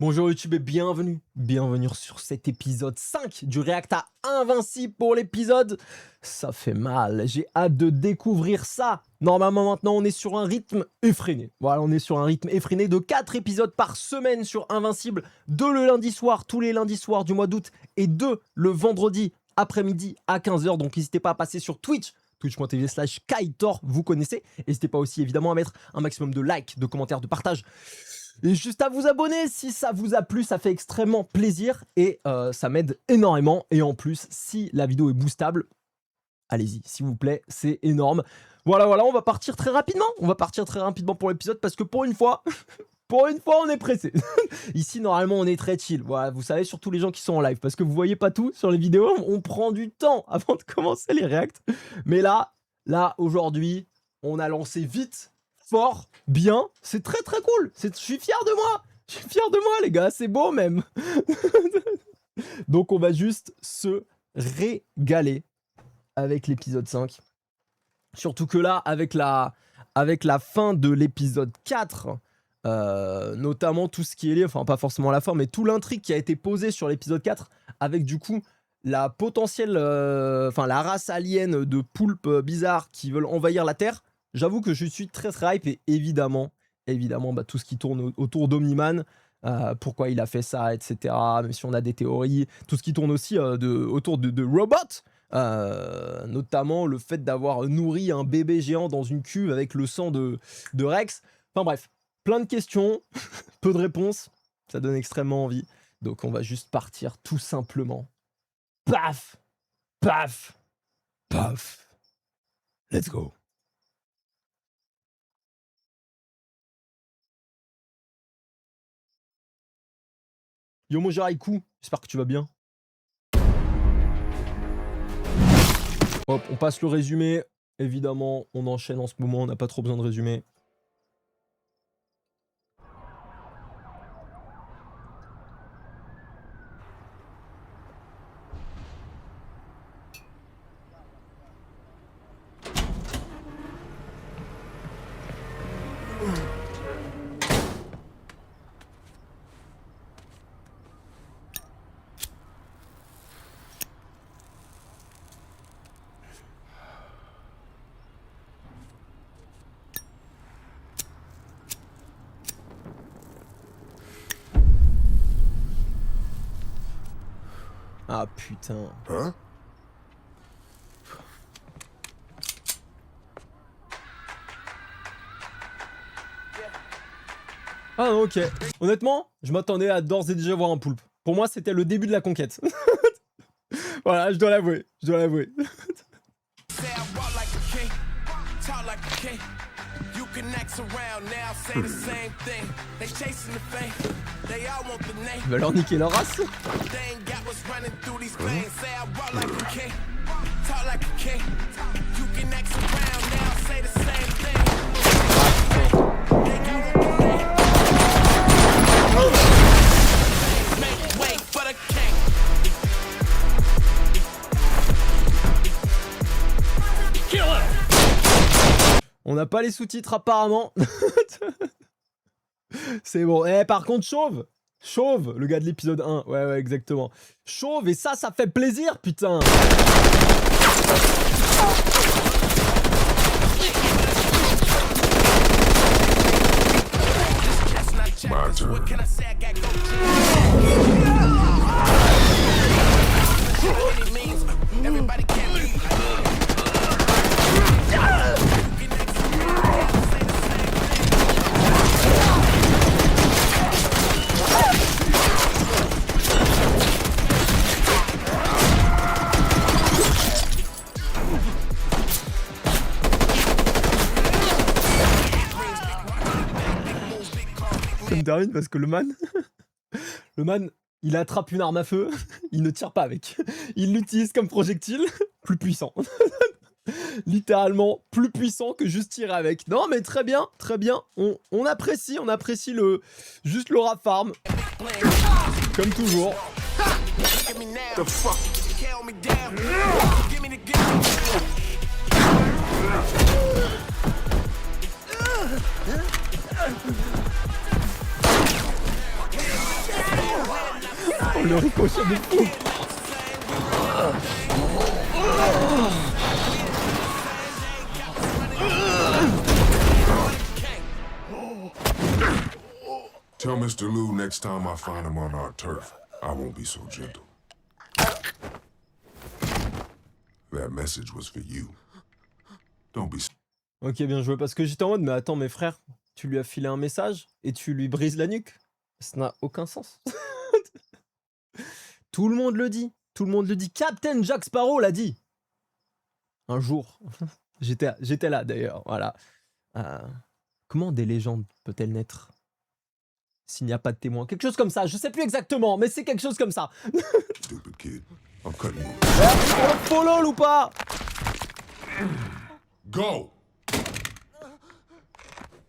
Bonjour YouTube et bienvenue sur cet épisode 5 du React à Invincible pour l'épisode. Ça fait mal, j'ai hâte de découvrir ça. Normalement maintenant on est sur un rythme effréné. Voilà, on est sur un rythme effréné de 4 épisodes par semaine sur Invincible. 2 le lundi soir, tous les lundis soirs du mois d'août et 2 le vendredi après-midi à 15 h. Donc n'hésitez pas à passer sur Twitch. Twitch.tv/Kaitor, vous connaissez. N'hésitez pas aussi évidemment à mettre un maximum de likes, de commentaires, de partage. Et juste à vous abonner, si ça vous a plu, ça fait extrêmement plaisir et ça m'aide énormément. Et en plus, si la vidéo est boostable, allez-y, s'il vous plaît, c'est énorme. Voilà, on va partir très rapidement. On va partir très rapidement pour l'épisode parce que pour une fois, on est pressé. Ici, normalement, on est très chill. Voilà, vous savez, surtout les gens qui sont en live parce que vous voyez pas tout sur les vidéos. On prend du temps avant de commencer les reacts. Mais là, aujourd'hui, on a lancé vite. Fort, bien, c'est très cool. Je suis fier de moi. Je suis fier de moi, les gars. C'est beau même. Donc, on va juste se régaler avec l'épisode 5. Surtout que là, avec la fin de l'épisode 4, notamment tout ce qui est lié, enfin pas forcément la fin, mais tout l'intrigue qui a été posé sur l'épisode 4, avec du coup la potentielle, la race alien de poulpes bizarres qui veulent envahir la Terre. J'avoue que je suis très hype et évidemment tout ce qui tourne autour d'Omniman, pourquoi il a fait ça, etc. Même si on a des théories, tout ce qui tourne aussi autour de Robot, notamment le fait d'avoir nourri un bébé géant dans une cuve avec le sang de Rex. Enfin bref, plein de questions, peu de réponses, ça donne extrêmement envie. Donc on va juste partir tout simplement. Paf, paf, paf. Let's go. Yo mon Jaraiku, j'espère que tu vas bien. Hop, on passe le résumé. Évidemment, on enchaîne en ce moment, on n'a pas trop besoin de résumé. Ah putain. Hein? Ah non, ok. Honnêtement, je m'attendais à d'ores et déjà voir un poulpe. Pour moi, c'était le début de la conquête. Voilà, je dois l'avouer. Il va leur niquer leur race. On n'a pas les sous-titres apparemment. C'est bon. Eh, par contre, Chauve, le gars de l'épisode 1. Ouais, exactement. Chauve, et ça fait plaisir, putain. Ça me termine parce que le man, il attrape une arme à feu, il ne tire pas avec. Il l'utilise comme projectile, plus puissant. Littéralement plus puissant que juste tirer avec. Non mais très bien. On apprécie juste le rap farm. Comme toujours. Le ricochet de fou. Tell Mr. Lou next time I find him on our turf, I won't be so gentle. That message was for you. Don't be... Ok, bien joué, parce que j'étais en mode, mais attends, mes frères, tu lui as filé un message et tu lui brises la nuque. Ça n'a aucun sens. Tout le monde le dit. Tout le monde le dit. Captain Jack Sparrow l'a dit. Un jour. J'étais là d'ailleurs. Voilà. Comment des légendes peut-elles naître s'il n'y a pas de témoins? Quelque chose comme ça. Je sais plus exactement, mais c'est quelque chose comme ça. Stupid kid. I'm cutting you. Follow ou pas? Go!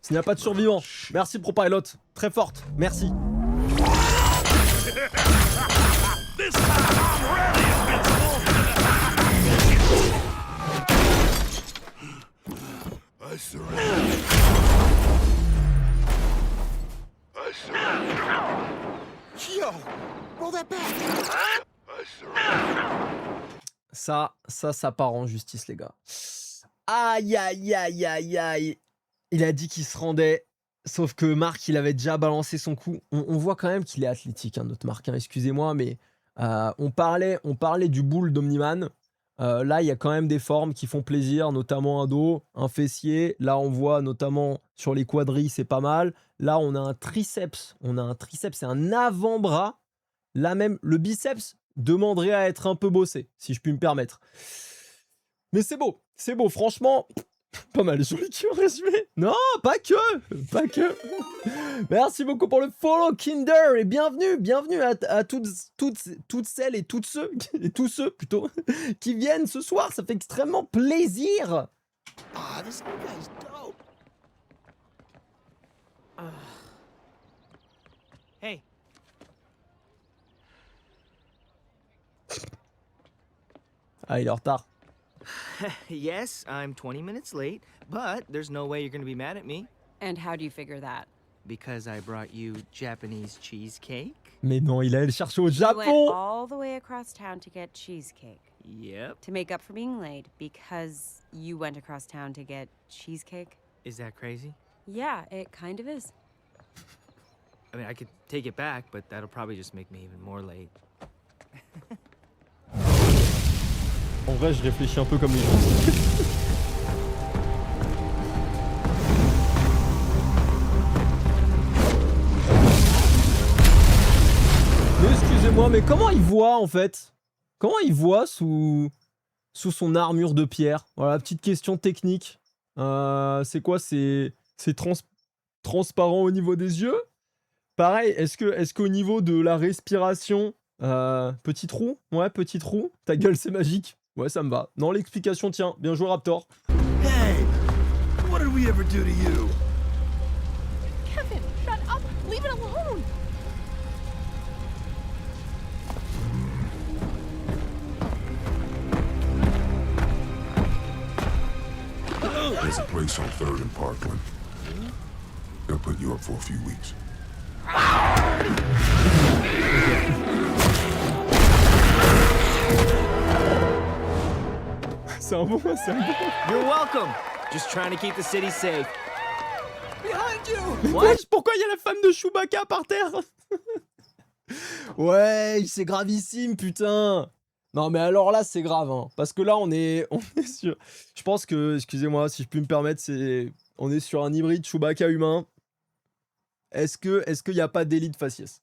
S'il n'y a pas de survivants. Merci ProPilot. Très forte. Merci. I surrender. I surrender. Yo, roll that back. I surrender. Ça part en justice, les gars. Aïe, aïe, aïe, aïe, aïe. Il a dit qu'il se rendait, sauf que Marc, il avait déjà balancé son coup. On voit quand même qu'il est athlétique, hein, notre Marc, hein, excusez-moi, mais on parlait du boule d'Omniman. Là, il y a quand même des formes qui font plaisir, notamment un dos, un fessier. Là, on voit notamment sur les quadris, c'est pas mal. Là, on a un triceps. C'est un avant-bras. Là même, le biceps demanderait à être un peu bossé, si je puis me permettre. Mais c'est beau, franchement. Pas mal joli qui en résumé. Non, pas que. Merci beaucoup pour le follow, Kinder, et bienvenue à toutes celles et tous ceux plutôt, qui viennent ce soir. Ça fait extrêmement plaisir. Ah, this guy's dope. Hey. Ah, il est en retard. Yes, I'm 20 minutes late, but there's no way you're gonna be mad at me And how do you figure that? because I brought you Japanese cheesecake. Mais non, il allait le chercher au You went Japon. all the way across town to get cheesecake. Yep. To make up for being late because you went across town to get cheesecake? Is that crazy? Yeah, it kind of is. I mean, I could take it back, but that'll probably just make me even more late. En vrai, je réfléchis un peu comme les gens. Mais excusez-moi, mais comment il voit en fait? Comment il voit sous son armure de pierre? Voilà, petite question technique. C'est quoi? C'est transparent au niveau des yeux? Pareil, est-ce qu'au niveau de la respiration, petit trou? Ouais, petit trou. Ta gueule, c'est magique. Ouais, ça me va. Non, l'explication tient. Bien joué, Raptor. Hey, what did we ever do to you? Kevin, shut up! Leave it alone! There's a place on 3rd and Parkland. They'll put you up for a few weeks. C'est un bon. You're welcome. Just trying to keep the city safe. Behind you! Pourquoi il y a la femme de Chewbacca par terre? Ouais, c'est gravissime, putain. Non, mais alors là, c'est grave, hein, parce que là, on est sur... Je pense que, excusez-moi, si je puis me permettre, on est sur un hybride Chewbacca humain. Est-ce qu'il n'y a pas d'élite faciès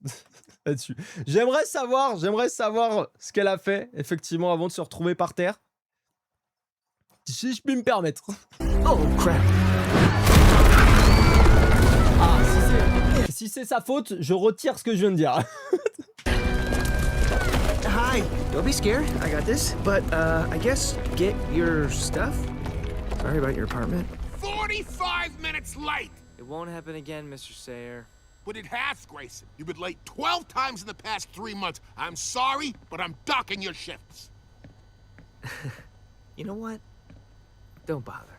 là-dessus? J'aimerais savoir ce qu'elle a fait, effectivement, avant de se retrouver par terre. Si je puis me permettre. Oh crap. Ah, si c'est sa faute, je retire ce que je viens de dire. Hi. Don't be scared. I got this. But I guess get your stuff. Sorry about your apartment. 45 minutes late! It won't happen again, Mr. Sayer. But it has, Grayson. You've been late 12 times in the past 3 months. I'm sorry, but I'm docking your shifts. You know what? Don't bother.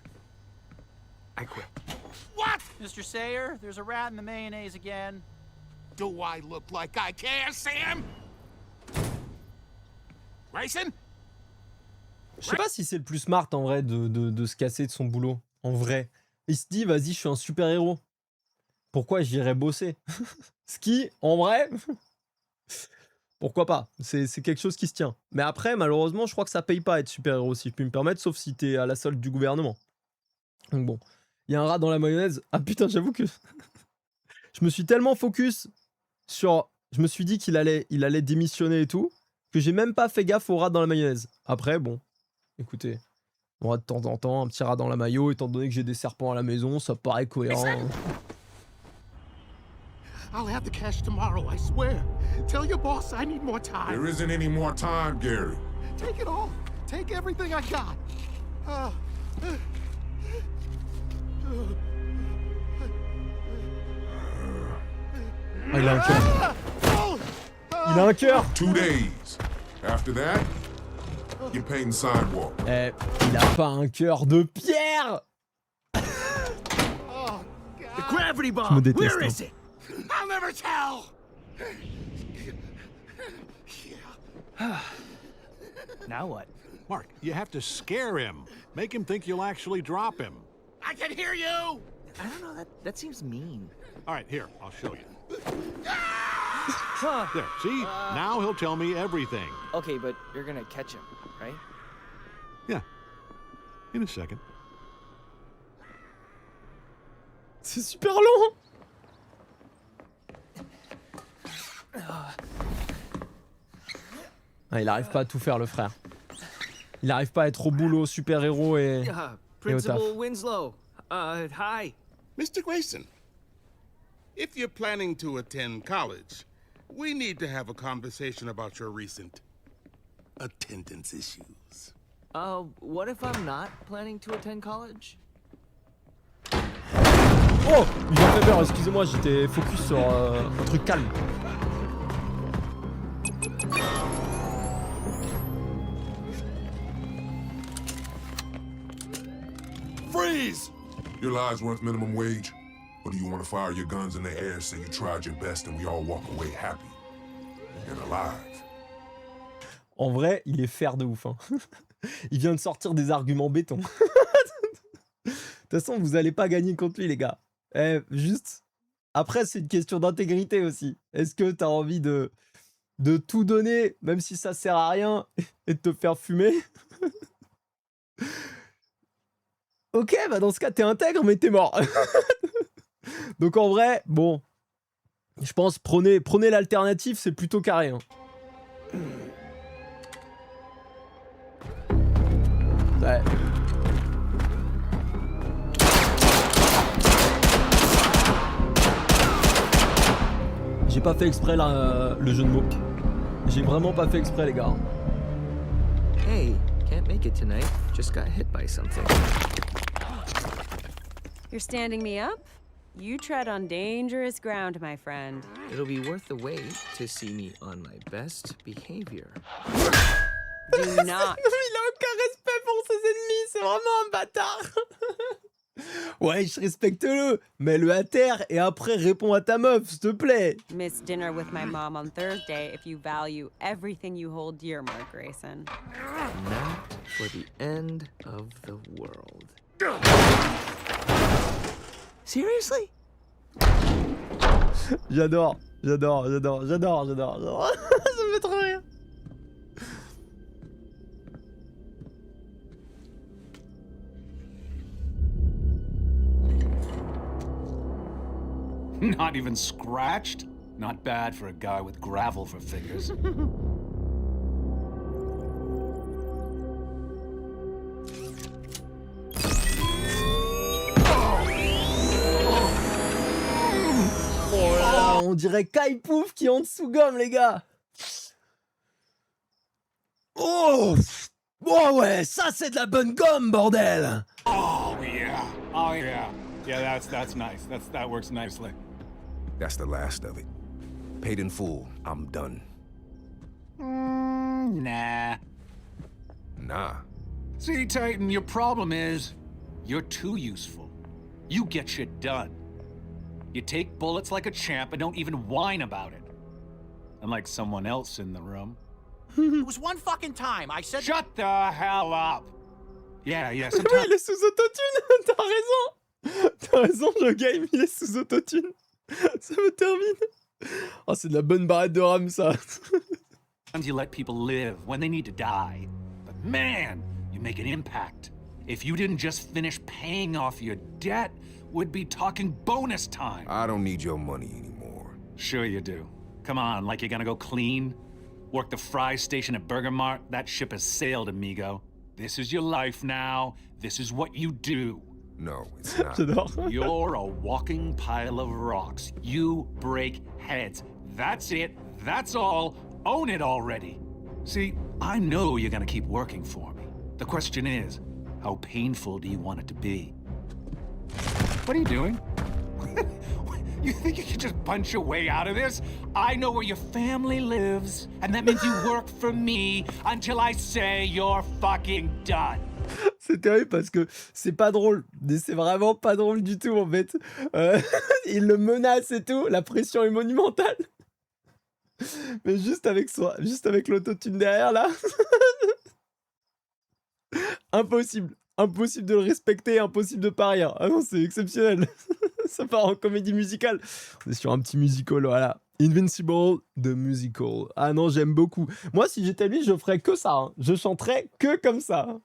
I quit. What? Mr. Sayer, there's a rat in the mayonnaise again. Do I look like I care, Sam? Grayson? Je sais pas si c'est le plus smart en vrai de se casser de son boulot. En vrai. Il se dit, vas-y, je suis un super héros. Pourquoi j'irais bosser? Ce qui, en vrai, pourquoi pas? C'est quelque chose qui se tient. Mais après, malheureusement, je crois que ça paye pas être super héros, si je puis me permettre, sauf si t'es à la solde du gouvernement. Donc bon, il y a un rat dans la mayonnaise. Ah putain, j'avoue que je me suis tellement focus sur... Je me suis dit qu'il allait démissionner et tout, que j'ai même pas fait gaffe au rat dans la mayonnaise. Après, bon, écoutez, moi de temps en temps, un petit rat dans la mayo, étant donné que j'ai des serpents à la maison, ça paraît cohérent. I'll have the cash tomorrow, I swear. Tell your boss I need more time. There isn't any more time, Gary. Take it all. Take everything I got. Ah, il a un cœur. Il a un cœur. 2 days. After that, you're painting sidewalk. Eh, il a pas un cœur de pierre. The gravity Je me bomb! déteste. Where Hein. is it? I'll never tell. Now what? Mark, you have to scare him. Make him think you'll actually drop him. I can hear you. I don't know, that seems mean. All right, here, I'll show you. Huh. There, see? Now he'll tell me everything. Okay, but you're gonna catch him, right? Yeah, in a second. C'est super long. Ah, il arrive pas à tout faire, le frère. Il arrive pas à être au boulot, super héros et... Principal Winslow. Hi. Mr. Grayson, if you're planning to attend college, we need to have a conversation about your recent attendance issues. What if I'm not planning to attend college? Oh, il m'a fait peur, excusez-moi, j'étais focus sur un truc calme. Freeze! Your lives worth minimum wage? Or do you want to fire your guns in the air, say you tried your best, and we all walk away happy and alive? En vrai, il est fer de ouf. Hein. Il vient de sortir des arguments béton. De toute façon, vous allez pas gagner contre lui, les gars. Eh, juste... Après, c'est une question d'intégrité aussi. Est-ce que t'as envie de tout donner, même si ça sert à rien, et de te faire fumer? Ok, bah dans ce cas, t'es intègre, mais t'es mort. Donc en vrai, bon... Je pense, prenez l'alternative, c'est plutôt carré. Hein. Ouais. J'ai pas fait exprès là, le jeu de mots. J'ai vraiment pas fait exprès, les gars. Hey, can't make it tonight. Just got hit by something. You're standing me up? You tread on dangerous ground, my friend. It'll be worth the wait to see me on my best behavior. Do not. Il a aucun respect pour ses ennemis, c'est vraiment un bâtard. Ouais, je respecte-le, mets-le à terre et après réponds à ta meuf, s'il te plaît. Miss dinner with my mom on Thursday if you value everything you hold dear, Mark Grayson. Not for the end of the world. Seriously? J'adore. Ça me fait trop rire. Not even scratched? Not bad for a guy with gravel for fingers. Oh là là, on dirait Kai Pouf qui est en dessous gomme, les gars. Oh, oh ouais, ça c'est de la bonne gomme, bordel. Oh yeah. Oh yeah. Yeah, that's nice. That works nicely. That's the last of it. Paid in full. I'm done. Nah. Nah. See, Titan, your problem is you're too useful. You get shit done. You take bullets like a champ and don't even whine about it. Unlike someone else in the room. It was one fucking time. I said. Shut the hell up! Yeah, Oui, sometimes. il est sous autotune. T'as raison. T'as raison, je game, il est sous autotune. Ça me termine. Oh, c'est de la bonne barrette de rame, ça. Sometimes you let people live when they need to die. But man, you make an impact. If you didn't just finish paying off your debt, we'd be talking bonus time. I don't need your money anymore. Sure you do. Come on, like you're gonna go clean? Work the fry station at Burger Mart? That ship has sailed, amigo. This is your life now. This is what you do. No, it's not. J'adore. You're a walking pile of rocks. You break heads. That's it. That's all. Own it already. See, I know you're gonna keep working for me. The question is, how painful do you want it to be? What are you doing? You think you can just punch your way out of this? I know where your family lives, and that means you work for me until I say you're fucking done. C'est terrible parce que c'est pas drôle. C'est vraiment pas drôle du tout, en fait. Il le menace et tout. La pression est monumentale. Mais juste avec l'autotune derrière, là. Impossible. Impossible de le respecter, impossible de pas rire. Ah non, c'est exceptionnel. Ça part en comédie musicale. On est sur un petit musical, voilà. Invincible, the musical. Ah non, j'aime beaucoup. Moi, si j'étais lui, je ferais que ça. Hein. Je chanterais que comme ça.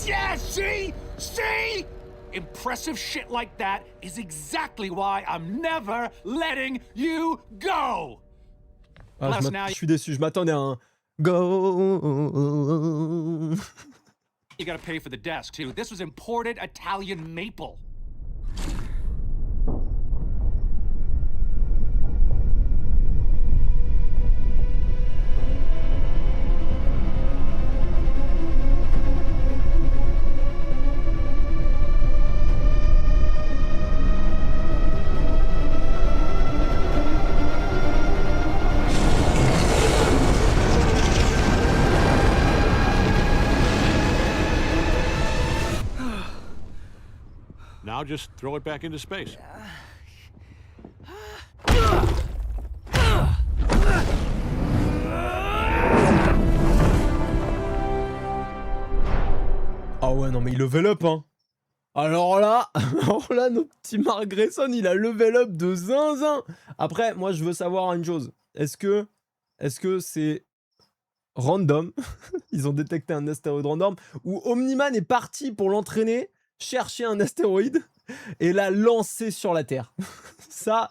Yeah, see? See? Impressive shit like that is exactly why I'm never letting you go. Ah, Plus, now je suis déçu, je m'attendais à un go. you gotta pay for the desk, too. This was imported Italian maple. Now just throw it back into space. Ah ouais, non mais il level up, hein. Alors là, notre petit Mark Grayson, il a level up de zinzin. Après, moi, je veux savoir une chose. Est-ce que c'est random? Ils ont détecté un astéroïde random ou Omni-Man est parti pour l'entraîner, chercher un astéroïde et l'a lancé sur la Terre? Ça,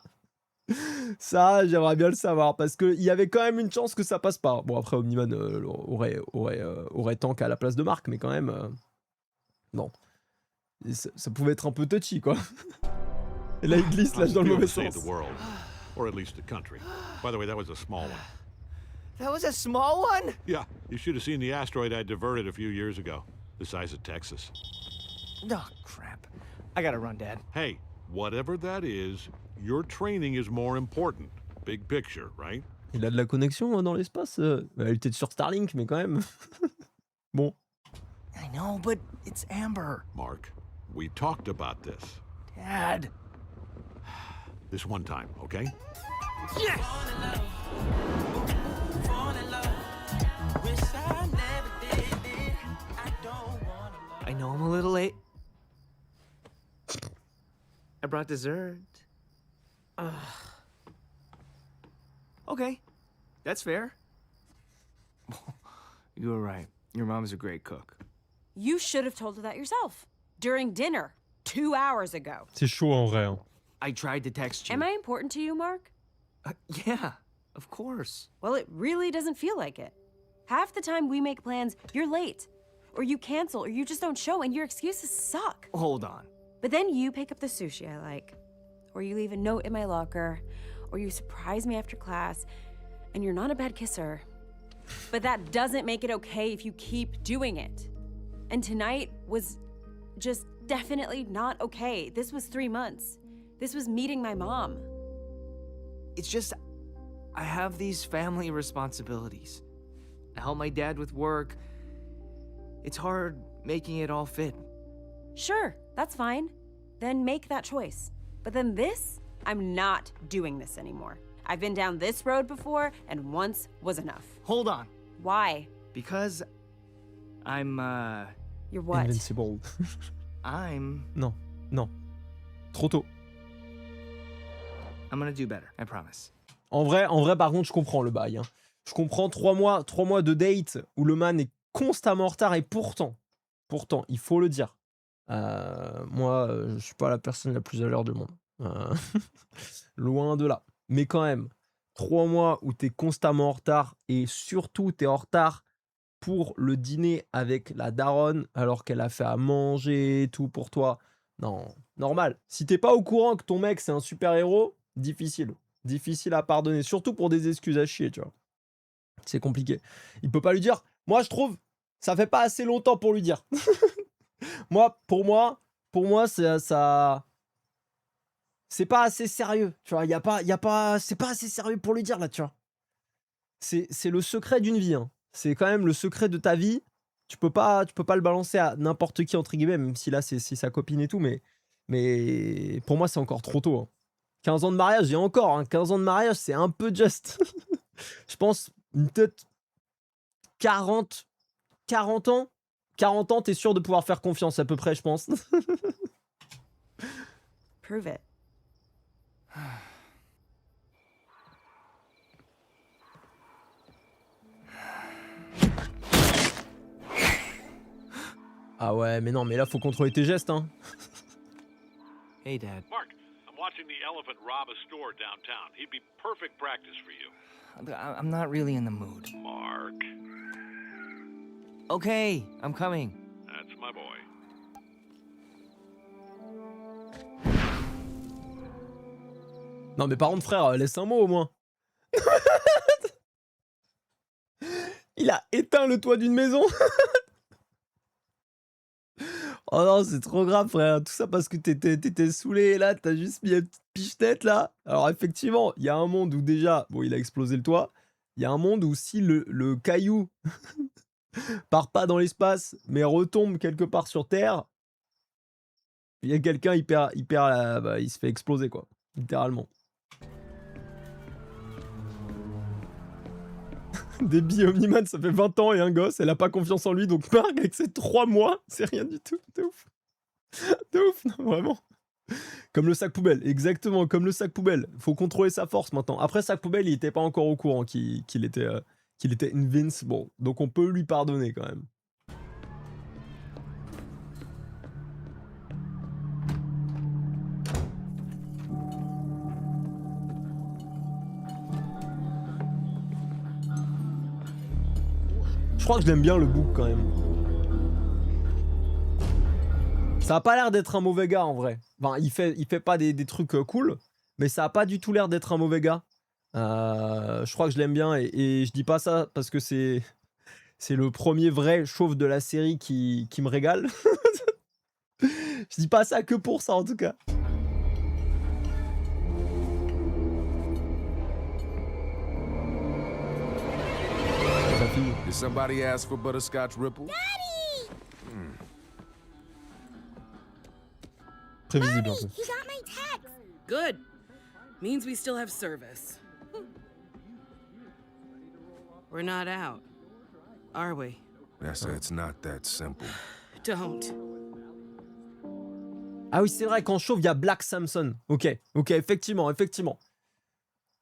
j'aimerais bien le savoir parce qu'il y avait quand même une chance que ça passe pas. Bon, après, Omni-Man aurait tank à la place de Mark, mais quand même, non. Et ça pouvait être un peu touchy, quoi. Et là, il glisse, lâche dans le mauvais sens. Or at least the country. By the way, that was a small one. That was a small one? Yeah, you should have seen the asteroid I diverted a few years ago. The size of Texas. Oh, crap. I gotta run, Dad. Hey, whatever that is, your training is more important. Big picture, right? Il a de la connexion dans l'espace. Elle était sur Starlink, mais quand même. Bon. I know, but it's Amber. Mark, we talked about this. Dad. This one time, okay? Yes! I know I'm a little late. I brought dessert. Okay, that's fair. You were right. Your mom's a great cook. You should have told her that yourself. During dinner, 2 hours ago. C'est chaud en vrai. Hein. I tried to text you. Am I important to you, Mark? Yeah, of course. Well, it really doesn't feel like it. Half the time we make plans, you're late. Or you cancel, or you just don't show, and your excuses suck. Hold on. But then you pick up the sushi I like. Or you leave a note in my locker. Or you surprise me after class. And you're not a bad kisser. But that doesn't make it okay if you keep doing it. And tonight was just definitely not okay. This was 3 months. This was meeting my mom. It's just, I have these family responsibilities. I help my dad with work. It's hard making it all fit. Sure, that's fine. Then make that choice. But then this, I'm not doing this anymore. I've been down this road before, and once was enough. Hold on. Why? Because I'm, You're what? Invincible. I'm Non, non. Trop tôt. gonna do better, I promise. En vrai, par contre, je comprends le bail. Hein. Je comprends 3 mois de date où le man est constamment en retard et pourtant, il faut le dire. Moi, je suis pas la personne la plus à l'heure du monde. Loin de là. Mais quand même, 3 mois où t'es constamment en retard et surtout t'es en retard pour le dîner avec la daronne alors qu'elle a fait à manger et tout pour toi. Non, normal. Si t'es pas au courant que ton mec c'est un super héros, difficile. Difficile à pardonner, surtout pour des excuses à chier, tu vois. C'est compliqué. Il peut pas lui dire. Moi, je trouve, ça fait pas assez longtemps pour lui dire. Pour moi, ça. C'est pas assez sérieux, tu vois. C'est pas assez sérieux pour lui dire là, tu vois. C'est le secret d'une vie. Hein. C'est quand même le secret de ta vie. Tu peux pas le balancer à n'importe qui entre guillemets, même si là c'est sa copine et tout, mais pour moi c'est encore trop tôt. Hein. 15 ans de mariage, et encore, hein, 15 ans de mariage, c'est un peu just. Je pense peut-être 40 ans. 40 ans, t'es sûr de pouvoir faire confiance à peu près, je pense. Prove it. Ah ouais, mais non, mais là, faut contrôler tes gestes, hein. Hey, Dad. Mark, I'm watching the elephant rob a store downtown. He'd be perfect practice for you. I'm not really in the mood. Mark, Okay, I'm coming. that's my boy. Non, mais par contre, frère, laisse un mot au moins. Il a éteint le toit d'une maison. Oh non, c'est trop grave, frère. Tout ça parce que t'étais saoulé, là, t'as juste mis une petite pichenette, là. Alors, effectivement, il y a un monde où déjà, bon, il a explosé le toit. Il y a un monde où si le caillou part pas dans l'espace, mais retombe quelque part sur Terre, il y a quelqu'un, il se fait exploser, quoi. Littéralement. Des billes Omniman, ça fait 20 ans et un gosse, elle a pas confiance en lui, donc Marc, avec ses 3 mois, c'est rien du tout. De ouf. De ouf, non, vraiment. Comme le sac poubelle, exactement, comme le sac poubelle. Faut contrôler sa force maintenant. Après, sac poubelle, il était pas encore au courant qu'il était invincible, donc on peut lui pardonner quand même. Je crois que je l'aime bien le bouc quand même. Ça a pas l'air d'être un mauvais gars en vrai. Enfin, il fait pas des trucs cool, mais ça a pas du tout l'air d'être un mauvais gars. Je crois que je l'aime bien et je dis pas ça parce que c'est le premier vrai chauve de la série qui me régale. Je dis pas ça que pour ça en tout cas. Did somebody ask for butterscotch ripple? Prévisible un peu. He got my text. Good. Means we still have service. We're not out, are we? It's not that simple. Don't. Ah oui, c'est vrai qu'en chauve, il y a Black Samson. Ok, effectivement.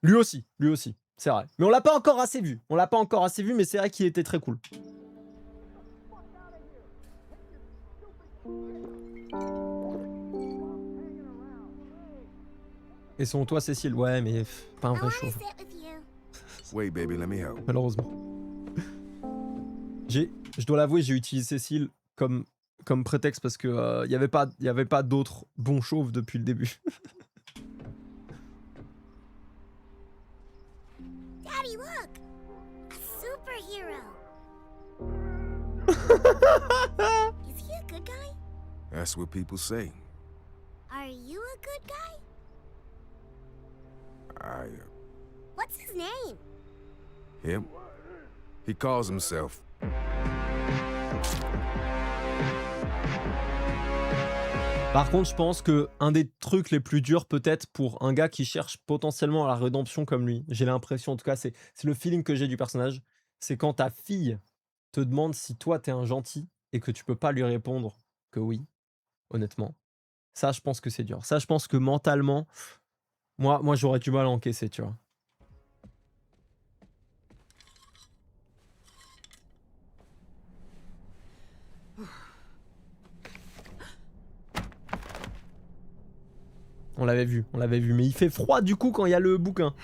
Lui aussi, c'est vrai. Mais on l'a pas encore assez vu. Mais c'est vrai qu'il était très cool. Et son toit, Cécile. Ouais, mais pas un vrai chauve. Wait, baby, let me help. Malheureusement. Je dois l'avouer, j'ai utilisé Cécile comme prétexte parce que y avait pas d'autres bons chauves depuis le début. Daddy, look! A superhero! Is he a good guy? That's what people say. Are you a good guy? What's his name? Him? He calls himself. Par contre, je pense que un des trucs les plus durs peut-être pour un gars qui cherche potentiellement la rédemption comme lui, j'ai l'impression, en tout cas, c'est le feeling que j'ai du personnage, c'est quand ta fille te demande si toi t'es un gentil et que tu peux pas lui répondre que oui, honnêtement. Ça, je pense que c'est dur. Ça, je pense que mentalement, moi j'aurais du mal à encaisser, tu vois. On l'avait vu, mais il fait froid du coup quand il y a le bouquin.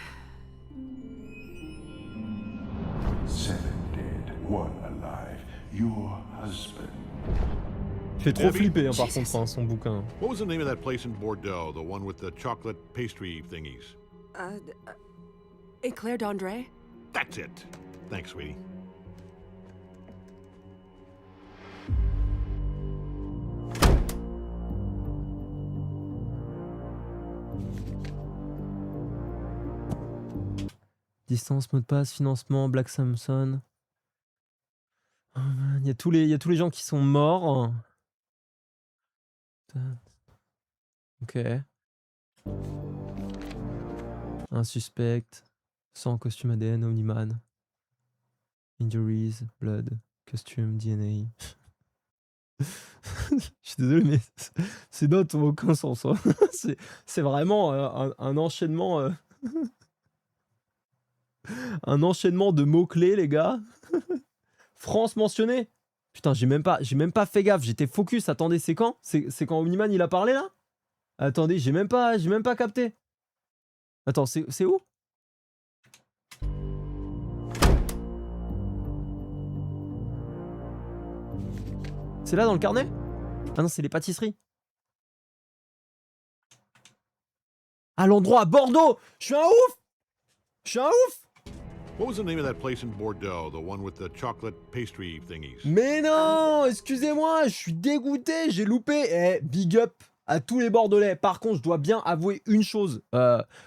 7 dead, 1 alive. Your husband. Il fait trop Abby? flipper hein, par contre hein, son bouquin. What was the name of that place in Bordeaux, the one with the chocolate pastry thingies? Eclair d'André? That's it. Thanks, sweetie. Distance, mot de passe, financement, Black Samson. Il y a tous les gens qui sont morts. Ok. Un suspect. Sang, costume ADN, Omniman. Injuries, blood, costume, DNA. Je suis désolé, mais ces notes n'ont aucun sens. Hein. C'est vraiment un enchaînement. Un enchaînement de mots-clés, les gars. France mentionnée. Putain, j'ai même pas fait gaffe. J'étais focus. Attendez, c'est quand? C'est quand Omniman il a parlé là? Attendez, j'ai même pas capté. Attends, c'est où? C'est là dans le carnet? Ah non, c'est les pâtisseries. À l'endroit à Bordeaux. Je suis un ouf. What was the name of that place in Bordeaux, the one with the chocolate pastry thingies? Mais non, excusez-moi, je suis dégoûté, j'ai loupé. Eh, big up à tous les Bordelais. Par contre, je dois bien avouer une chose.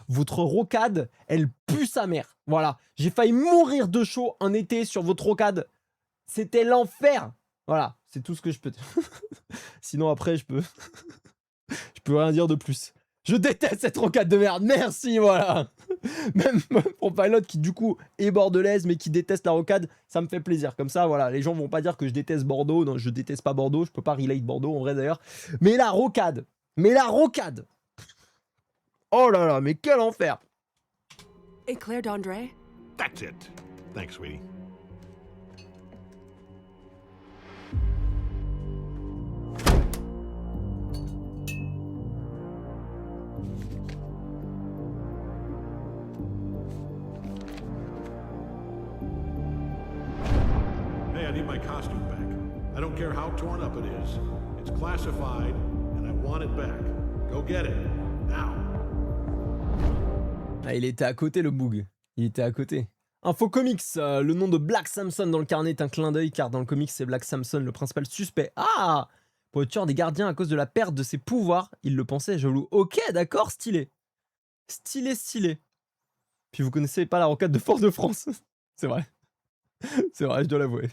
Votre rocade, elle pue sa mère. Voilà, j'ai failli mourir de chaud un été sur votre rocade. C'était l'enfer. Voilà, c'est tout ce que je peux dire. Sinon après, je peux rien dire de plus. Je déteste cette rocade de merde. Merci, voilà. Même pour Pilot qui du coup est bordelaise mais qui déteste la rocade, ça me fait plaisir. Comme ça, voilà, les gens vont pas dire que je déteste Bordeaux. Non, je déteste pas Bordeaux. Je peux pas relate Bordeaux en vrai d'ailleurs. Mais la rocade. Oh là là, mais quel enfer. Eclair d'André? That's it. Thanks, sweetie. Hey, I need my costume back. I don't care how torn up it is. It's classified, and I want it back. Go get it. Now. Ah, il était à côté le boug. Il était à côté. Info Comics, le nom de Black Samson dans le carnet est un clin d'œil car dans le comics c'est Black Samson le principal suspect. Ah, pour le tueur des gardiens à cause de la perte de ses pouvoirs, il le pensait jaloux. Ok, d'accord, stylé. Stylé. Puis vous connaissez pas la rocade de Fort-de-France. C'est vrai. C'est vrai, je dois l'avouer.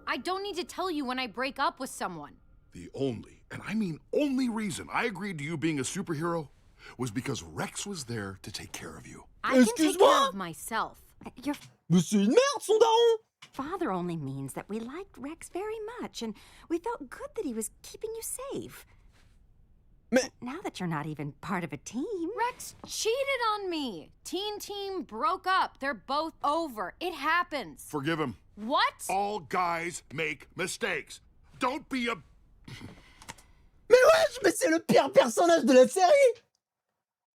I don't need to tell you when I break up with someone. The only, and I mean only reason I agreed to you being a superhero was because Rex was there to take care of you. I can take care of myself. Your Mais c'est une merde son daron. father only means that we liked Rex very much, and we felt good that he was keeping you safe. Mais now that you're not even part of a team... Rex cheated on me. Team broke up. They're both over. It happens. Forgive him. What? All guys make mistakes. Don't be a... Mais wesh, mais c'est le pire personnage de la série.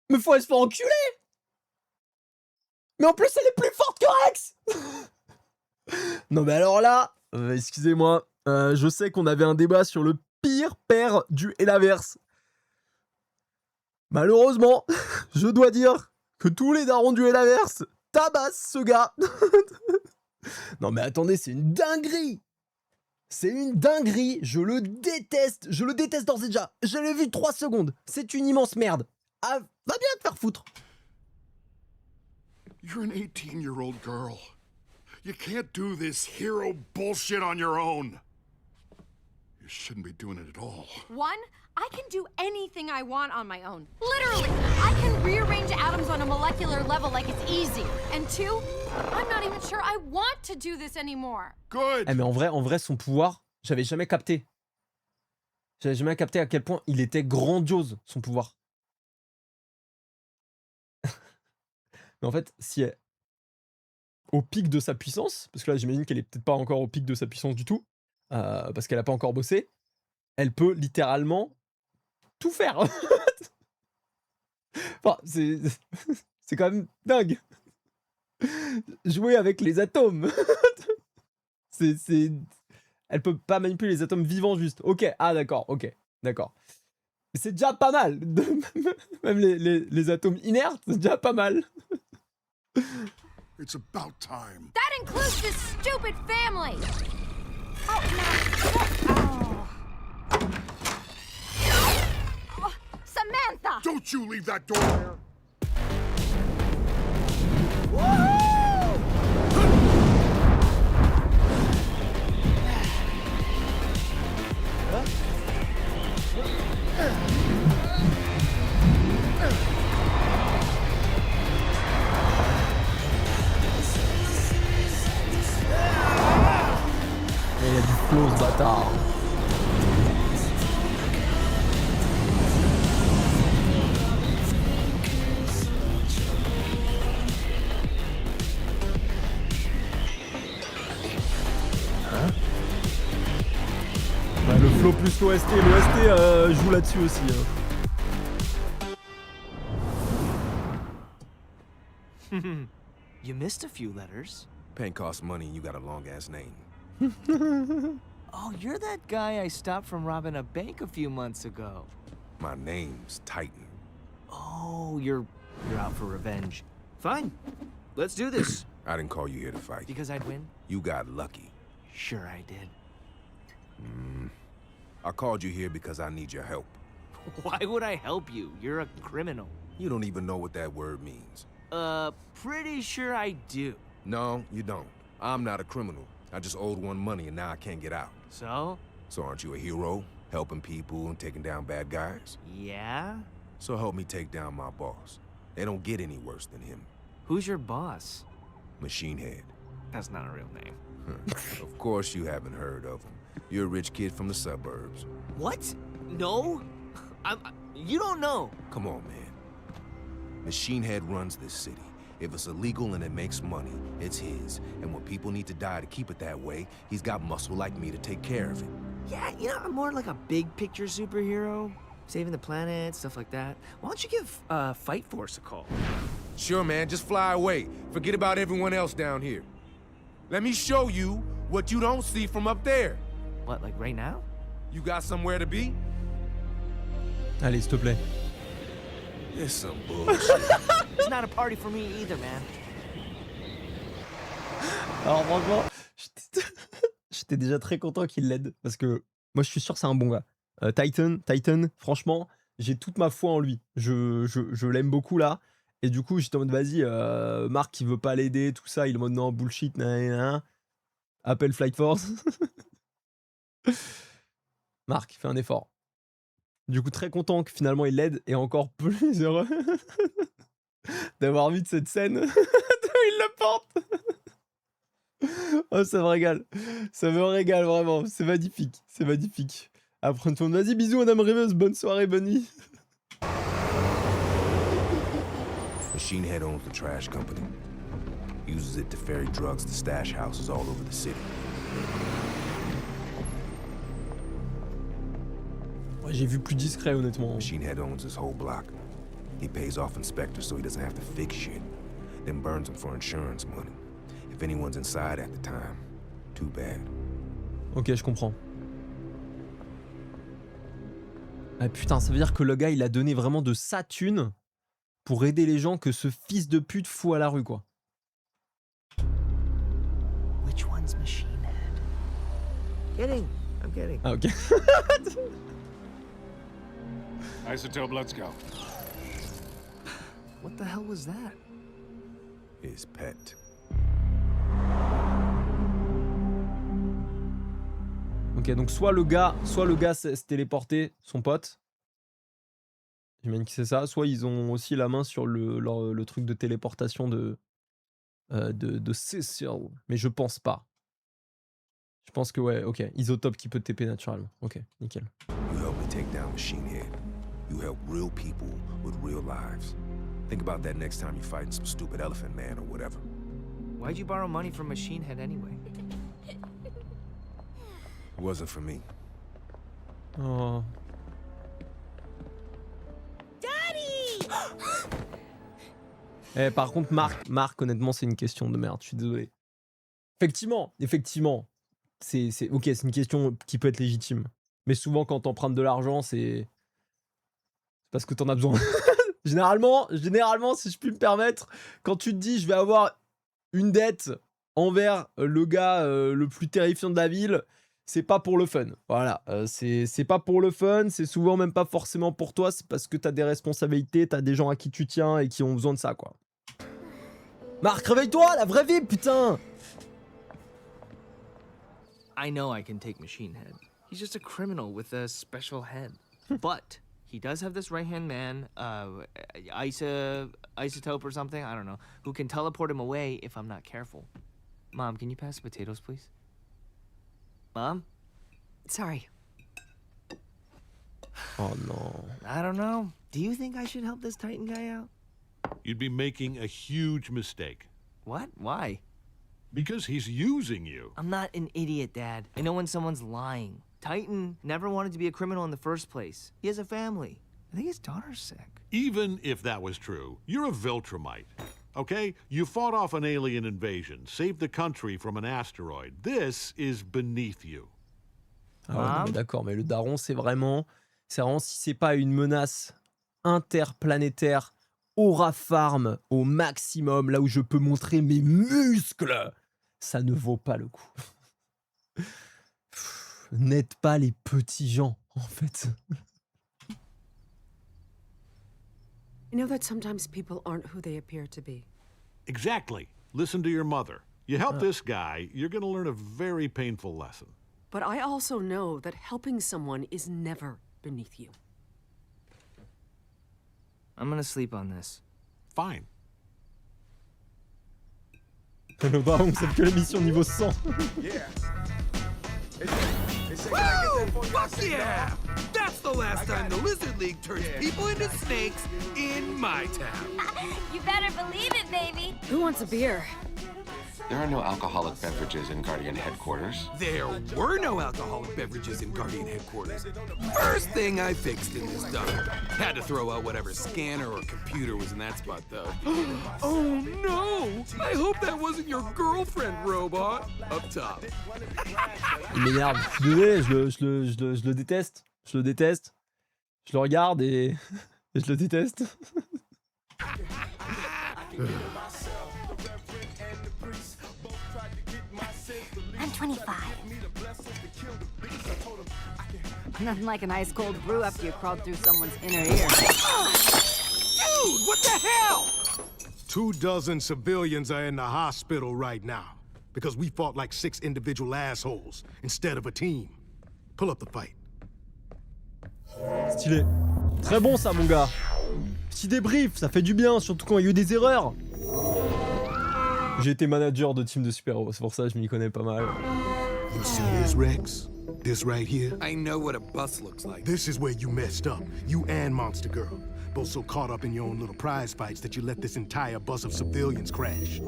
Mais faut se faire enculer. Mais en plus elle est plus forte que Rex. Non mais alors là, excusez-moi, je sais qu'on avait un débat sur le pire père du Helaverse. Malheureusement, je dois dire que tous les darons du Helaverse tabassent ce gars. Non mais attendez, c'est une dinguerie. C'est une dinguerie, je le déteste d'ores et déjà. Je l'ai vu 3 secondes, c'est une immense merde. Ah, va bien te faire foutre. You're an 18-year-old girl. You can't do this hero bullshit on your own. You shouldn't be doing it at all. One, I can do anything I want on my own. Literally, I can rearrange atoms on a molecular level like it's easy. And two, I'm not even sure I want to do this anymore. Good. Eh mais en vrai, son pouvoir, j'avais jamais capté. J'avais jamais capté à quel point il était grandiose, son pouvoir. Mais en fait, si elle... au pic de sa puissance, parce que là j'imagine qu'elle est peut-être pas encore au pic de sa puissance du tout, parce qu'elle a pas encore bossé, elle peut littéralement tout faire. Enfin, c'est quand même dingue. Jouer avec les atomes. Elle peut pas manipuler les atomes vivants juste. Ok, ah d'accord, ok, d'accord. C'est déjà pas mal. Même les atomes inertes, c'est déjà pas mal. It's about time. That includes this stupid family. Oh, no. Oh, Samantha! Don't you leave that door there. Et il y a du flow ce bâtard. Ouais, le flow plus l'OST, l'OST joue là-dessus aussi. You missed a few letters. Paint costs money and you got a long-ass name. Oh, you're that guy I stopped from robbing a bank a few months ago. My name's Titan. Oh, you're out for revenge. Fine. Let's do this. I didn't call you here to fight. Because I'd win? You got lucky. Sure I did. I called you here because I need your help. Why would I help you? You're a criminal. You don't even know what that word means. Pretty sure I do. No, you don't. I'm not a criminal. I just owed one money and now I can't get out. So? So aren't you a hero? Helping people and taking down bad guys? Yeah? So help me take down my boss. They don't get any worse than him. Who's your boss? Machine Head. That's not a real name. Of course you haven't heard of him. You're a rich kid from the suburbs. What? No? You don't know. Come on, man. Machine Head runs this city. If it's illegal and it makes money, it's his. And when people need to die to keep it that way, he's got muscle like me to take care of it. Yeah, you know, I'm more like a big picture superhero. Saving the planet, stuff like that. Why don't you give Fight Force a call? Sure, man, just fly away. Forget about everyone else down here. Let me show you what you don't see from up there. What, like right now? You got somewhere to be? Allez, s'il te plaît. It's some bullshit. It's not a party for me either, man. Alors franchement, j'étais déjà très content qu'il l'aide parce que moi je suis sûr que c'est un bon gars. Titan, franchement, j'ai toute ma foi en lui. Je l'aime beaucoup là. Et du coup, j'étais en mode vas-y, Marc il veut pas l'aider, tout ça. Il est en mode non, bullshit, nanana. Appelle Flight Force. Marc, fais un effort. Du coup, très content que finalement il l'aide et encore plus heureux d'avoir vu de cette scène où il le porte. Oh, ça me régale. Ça me régale vraiment. C'est magnifique. C'est magnifique. Après, on tourne. Vas-y, bisous, Madame Rivers. Bonne soirée, bonne nuit. Machine Head owns the trash company. Uses it to ferry drugs to stash houses all over the city. Ouais, j'ai vu plus discret, honnêtement. Machine Head owns this whole block. He pays off inspectors so he doesn't have to fix shit. Then burns them for insurance money. If anyone's inside at the time, too bad. Ok, je comprends. Ah putain, ça veut dire que le gars, il a donné vraiment de sa thune pour aider les gens que ce fils de pute fout à la rue, quoi. Which one's Machine Head? Kidding. I'm kidding. Ah, ok. Isotope, let's go. What the hell was that? His pet. Ok, Ok, donc soit le gars s'est téléporté, son pote. J'imagine que c'est ça. Soit ils ont aussi la main sur le truc de téléportation de Cecil. Mais je pense pas. Je pense que ouais, ok. Isotope qui peut TP naturellement. Ok, nickel. You help me take down Machine Head. You help real people with real lives. Think about that next time you're fighting some stupid elephant man or whatever. Why'd you borrow money from Machine Head anyway? It wasn't for me. Oh. Daddy! Eh, par contre, Marc, honnêtement, c'est une question de merde. Je suis désolé. Effectivement. C'est ok, c'est une question qui peut être légitime. Mais souvent, quand t'empruntes de l'argent, c'est parce que t'en as besoin. Généralement, si je puis me permettre, quand tu te dis je vais avoir une dette envers le gars le plus terrifiant de la ville, c'est pas pour le fun. Voilà, c'est pas pour le fun, c'est souvent même pas forcément pour toi, c'est parce que t'as des responsabilités, t'as des gens à qui tu tiens et qui ont besoin de ça, quoi. Marc, réveille-toi, la vraie vie, putain! I know I can take Machine Head. He's just a criminal with a special head. But he does have this right-hand man, Isotope or something, I don't know, who can teleport him away if I'm not careful. Mom, can you pass the potatoes, please? Mom? Sorry. Oh no. I don't know. Do you think I should help this Titan guy out? You'd be making a huge mistake. What? Why? Because he's using you. I'm not an idiot, Dad. I know when someone's lying. Titan never wanted to be a criminal in the first place. He has a family. I think his daughter's sick. Even if that was true, you're a Viltrumite. Okay? You fought off an alien invasion, saved the country from an asteroid. This is beneath you. Ah ouais, non, mais d'accord, mais le daron, c'est vraiment si c'est pas une menace interplanétaire, aura farm au maximum, là où je peux montrer mes muscles, ça ne vaut pas le coup. N'aide pas les petits gens, en fait. You know that sometimes people aren't who they appear to be. Exactly. Listen to your mother. You help this guy, you're gonna learn a very painful lesson. But I also know that helping someone is never beneath you. I'm gonna sleep on this. Fine. Le daron, c'est que l'émission niveau 100. Woo! Fuck yeah! That's the last time the Lizard League turns people into snakes in my town. You better believe it, baby. Who wants a beer? There are no alcoholic beverages in Guardian headquarters. There were no alcoholic beverages in Guardian headquarters. First thing I fixed in this dump. Had to throw out whatever scanner or computer was in that spot, though. Oh no! I hope that wasn't your girlfriend, robot. Up top. Il m'énerve. Je suis désolé, je le déteste. Je le déteste. Je le regarde et je le déteste. I'm 25. Nothing like an ice cold brew after you crawled through someone's inner ear. Dude, what the hell? 24 civilians are in the hospital right now because we fought like 6 individual assholes instead of a team. Pull up the fight. Stylé. Très bon ça, mon gars. Petit débrief, ça fait du bien, surtout quand il y a eu des erreurs. J'ai été manager de team de super-héros, c'est pour ça que je m'y connais pas mal. You see this, Rex? This right here? I know what a bus looks like. This is where you messed up. You and Monster Girl. Both so caught up in your own little prize fights that you let this entire bus of civilians crash.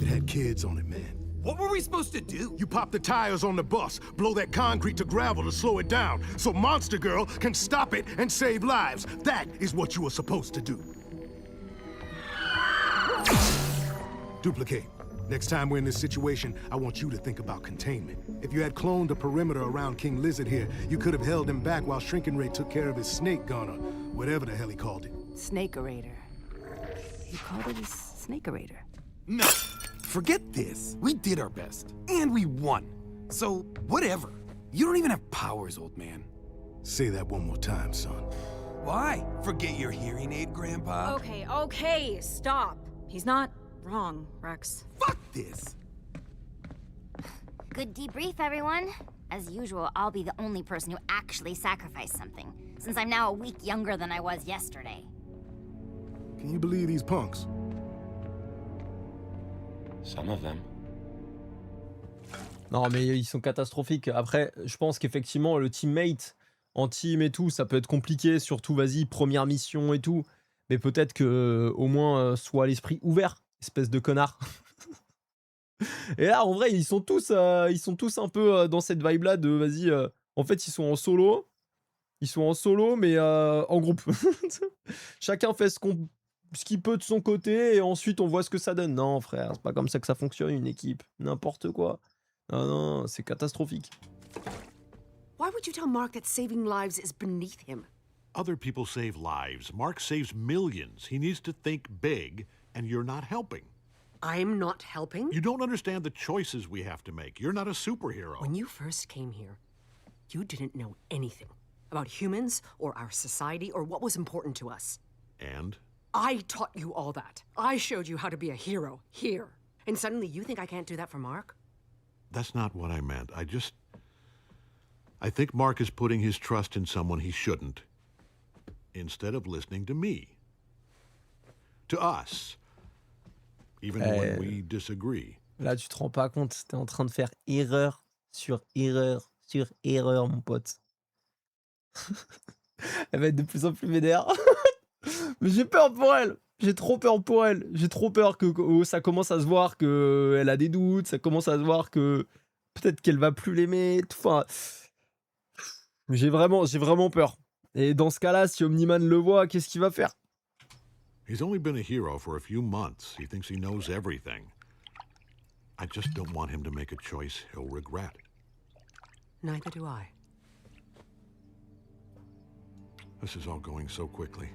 It had kids on it, man. What were we supposed to do? You pop the tires on the bus, blow that concrete to gravel to slow it down, so Monster Girl can stop it and save lives. That is what you were supposed to do. Duplicate. Next time we're in this situation, I want you to think about containment. If you had cloned a perimeter around King Lizard here, you could have held him back while Shrinking Ray took care of his snake gun or whatever the hell he called it. Snake-orator. You called it a snake-orator? No. Forget this. We did our best. And we won. So, whatever. You don't even have powers, old man. Say that one more time, son. Why? Forget your hearing aid, Grandpa? Okay, stop. He's not wrong, Rex. Fuck this! Good debrief, everyone. As usual, I'll be the only person who actually sacrificed something, since I'm now a week younger than I was yesterday. Can you believe these punks? Some of them. Non, mais ils sont catastrophiques. Après, je pense qu'effectivement, le teammate en team et tout, ça peut être compliqué. Surtout, vas-y, première mission et tout. Mais peut-être que au moins, soit l'esprit ouvert, espèce de connard. Et là, en vrai, ils sont tous un peu dans cette vibe-là de, vas-y, en fait, ils sont en solo. Ils sont en solo, mais en groupe. Chacun fait ce qu'il peut de son côté, et ensuite, on voit ce que ça donne. Non, frère, c'est pas comme ça que ça fonctionne, une équipe. N'importe quoi. Non, non, c'est catastrophique. Why would you tell Mark that saving lives is beneath him? Other people save lives. Mark saves millions. He needs to think big, and you're not helping. I'm not helping? You don't understand the choices we have to make. You're not a superhero. When you first came here, you didn't know anything about humans or our society or what was important to us. And? I taught you all that. I showed you how to be a hero here. And suddenly you think I can't do that for Mark? That's not what I meant. I think Mark is putting his trust in someone he shouldn't, instead of listening to me. To us. Even when we disagree. Là, tu te rends pas compte, t'es en train de faire erreur sur erreur sur erreur, mon pote. Elle va être de plus en plus vénère. Mais j'ai peur pour elle. J'ai trop peur pour elle. J'ai trop peur que ça commence à se voir qu'elle a des doutes. Ça commence à se voir que peut-être qu'elle va plus l'aimer. Enfin, j'ai vraiment peur. Et dans ce cas-là, si Omniman le voit, qu'est-ce qu'il va faire? He's only been a hero for a few months. He thinks he knows everything. I just don't want him to make a choice he'll regret. Neither do I. This is all going so quickly.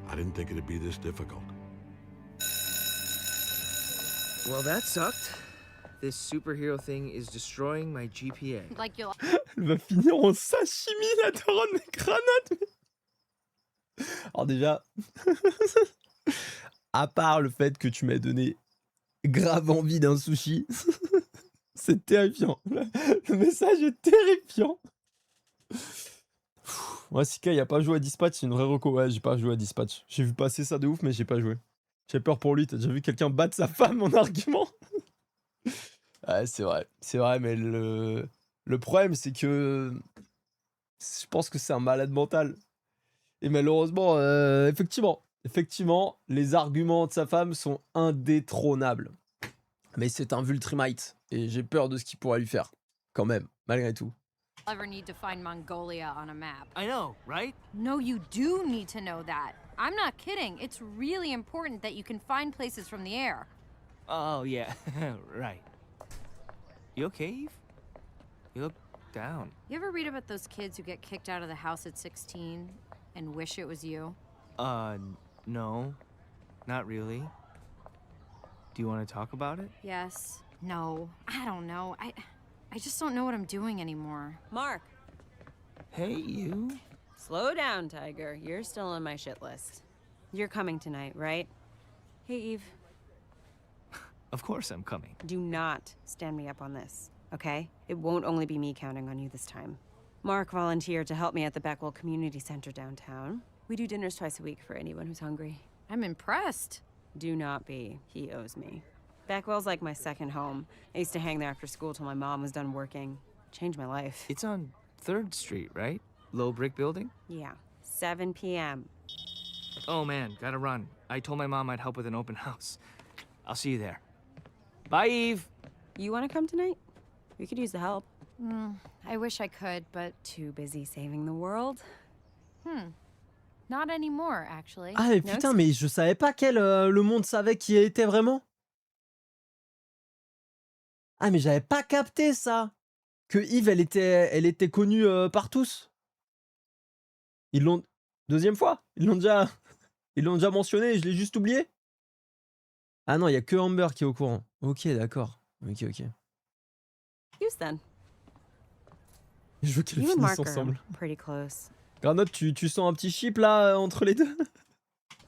I didn't think it'd be this difficult. Well, that sucked. This superhero thing is destroying my GPA. Like you'll. Elle va finir en sashimi, la daronne des granades. Alors déjà, à part le fait que tu m'as donné grave envie d'un sushi, c'est terrifiant. Le message est terrifiant. Ouais, Sika, il a pas joué à Dispatch, c'est une vraie reco. Ouais, j'ai pas joué à Dispatch. J'ai vu passer ça de ouf, mais j'ai pas joué. J'ai peur pour lui, t'as déjà vu quelqu'un battre sa femme en argument? Ouais, c'est vrai, mais le problème, c'est que je pense que c'est un malade mental. Et malheureusement, effectivement, les arguments de sa femme sont indétrônables. Mais c'est un Vultrimite, et j'ai peur de ce qu'il pourrait lui faire, quand même, malgré tout. Ever need to find Mongolia on a map. I know, right? No, you do need to know that. I'm not kidding. It's really important that you can find places from the air. Oh, yeah, right. You okay, Eve? You look down. You ever read about those kids who get kicked out of the house at 16 and wish it was you? No. Not really. Do you want to talk about it? Yes. No. I don't know. I just don't know what I'm doing anymore. Mark. Hey, you. Slow down, Tiger. You're still on my shit list. You're coming tonight, right? Hey, Eve. Of course I'm coming. Do not stand me up on this, okay? It won't only be me counting on you this time. Mark volunteered to help me at the Beckwell Community Center downtown. We do dinners twice a week for anyone who's hungry. I'm impressed. Do not be. He owes me. Beckwell's like my second home. I used to hang there after school till my mom was done working. Changed my life. It's on 3rd Street, right? Low brick building? Yeah. 7 p.m. Oh man, gotta run. I told my mom I'd help with an open house. I'll see you there. Bye, Eve. You want to come tonight? We could use the help. I wish I could, but too busy saving the world. Not anymore, actually. Ah mais putain, mais je savais pas le monde savait qui elle était vraiment. Ah mais j'avais pas capté ça. Que Eve, elle était connue par tous. Ils l'ont... Deuxième fois. Ils l'ont déjà mentionné et je l'ai juste oublié. Ah non, il y a que Amber qui est au courant. Ok, d'accord. Ok. Houston. Je veux qu'ils finissent ensemble. Pretty close. Granotte, tu sens un petit chip là entre les deux?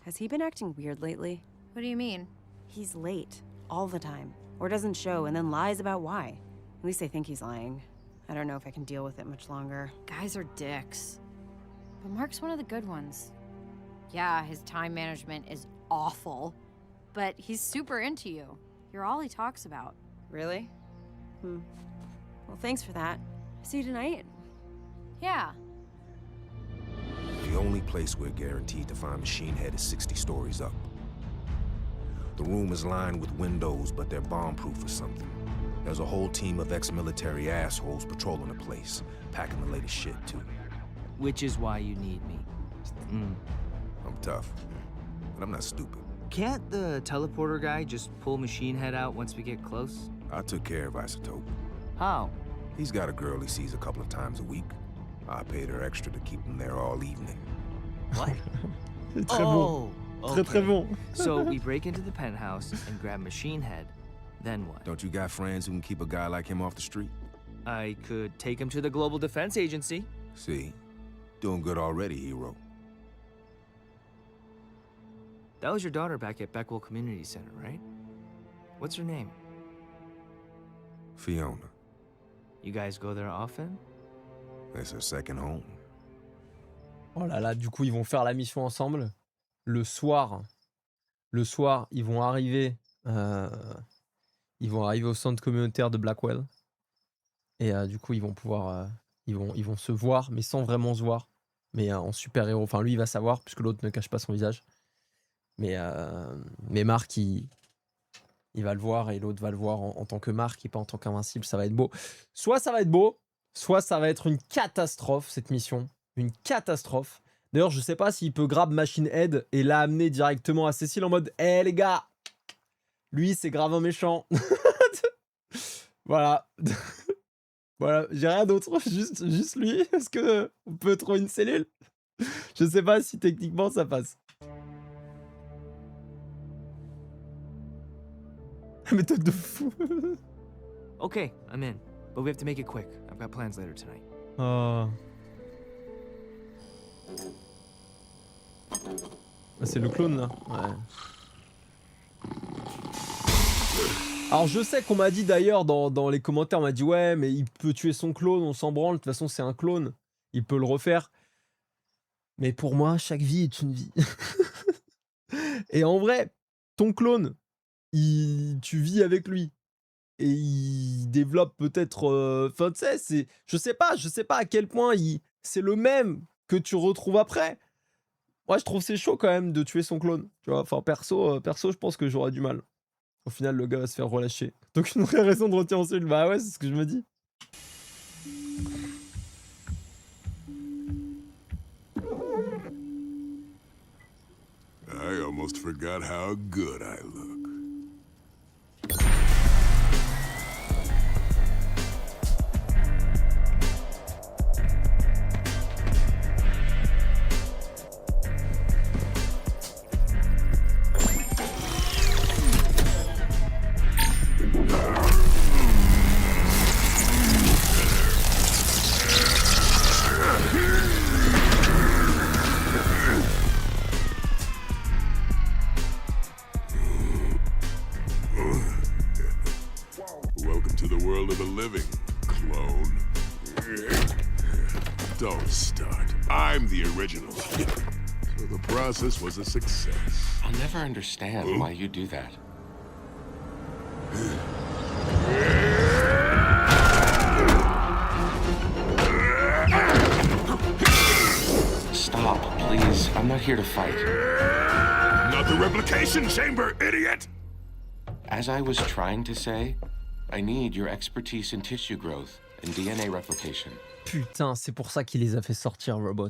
Has he been acting weird lately? What What do you mean? He's late, all the time. Or doesn't show and then lies about why. At least I think he's lying. I don't know if I can deal with it much longer. Guys are dicks. But Mark's one of the good ones. Yeah, his time management is awful. But he's super into you. You're all he talks about. Really? Well, thanks for that. See you tonight? Yeah. The only place we're guaranteed to find Machine Head is 60 stories up. The room is lined with windows, but they're bomb-proof or something. There's a whole team of ex-military assholes patrolling the place, packing the latest shit, too. Which is why you need me. I'm tough, but I'm not stupid. Can't the teleporter guy just pull Machine Head out once we get close? I took care of Isotope. How? He's got a girl he sees a couple of times a week. I paid her extra to keep him there all evening. What? Très bon. Très très bon. So we break into the penthouse and grab Machine Head. Then what? Don't you got friends who can keep a guy like him off the street? I could take him to the Global Defense Agency. See? Doing good already, hero. That was your daughter back at Beckwell Community Center, right? What's her name? Fiona. You guys go there often? It's her second home. Oh là là, du coup, ils vont faire la mission ensemble. Le soir, ils vont arriver au centre communautaire de Blackwell. Et du coup, ils vont pouvoir... ils vont se voir, mais sans vraiment se voir. Mais en super-héros. Enfin, lui, il va savoir, puisque l'autre ne cache pas son visage. Mais Mark, il va le voir, et l'autre va le voir en tant que Mark, et pas en tant qu'invincible. Ça va être beau. Soit ça va être beau, soit ça va être une catastrophe, cette mission. Une catastrophe. D'ailleurs, je sais pas s'il peut grab Machine Head et l'amener directement à Cécile en mode « Eh les gars, lui, c'est grave un méchant. » Voilà. Voilà, j'ai rien d'autre. Juste lui. Est-ce qu'on peut trouver une cellule? Je sais pas si techniquement ça passe. Méthode de fou. Okay, I'm in. But we have to make it quick. I've got plans later tonight. Oh. Ah, c'est le clone là. Ouais. Alors je sais qu'on m'a dit d'ailleurs dans les commentaires, on m'a dit ouais mais il peut tuer son clone, on s'en branle, de toute façon c'est un clone, il peut le refaire. Mais pour moi, chaque vie est une vie. Et en vrai, ton clone, tu vis avec lui. Et il développe peut-être... Enfin tu sais, je sais pas à quel point c'est le même que tu retrouves après. Moi je trouve c'est chaud quand même de tuer son clone. Tu vois, enfin perso je pense que j'aurais du mal. Au final, le gars va se faire relâcher. Donc une vraie raison de retirer en cellule. Bah ouais, c'est ce que je me dis. I almost forgot how good I look. Welcome to the world of the living, clone. Don't start. I'm the original. So the process was a success. I'll never understand why you do that. Stop, please. I'm not here to fight. Not the replication chamber, idiot! As I was trying to say, I need your expertise in tissue growth and DNA replication. Putain, c'est pour ça qu'il les a fait sortir, Robot.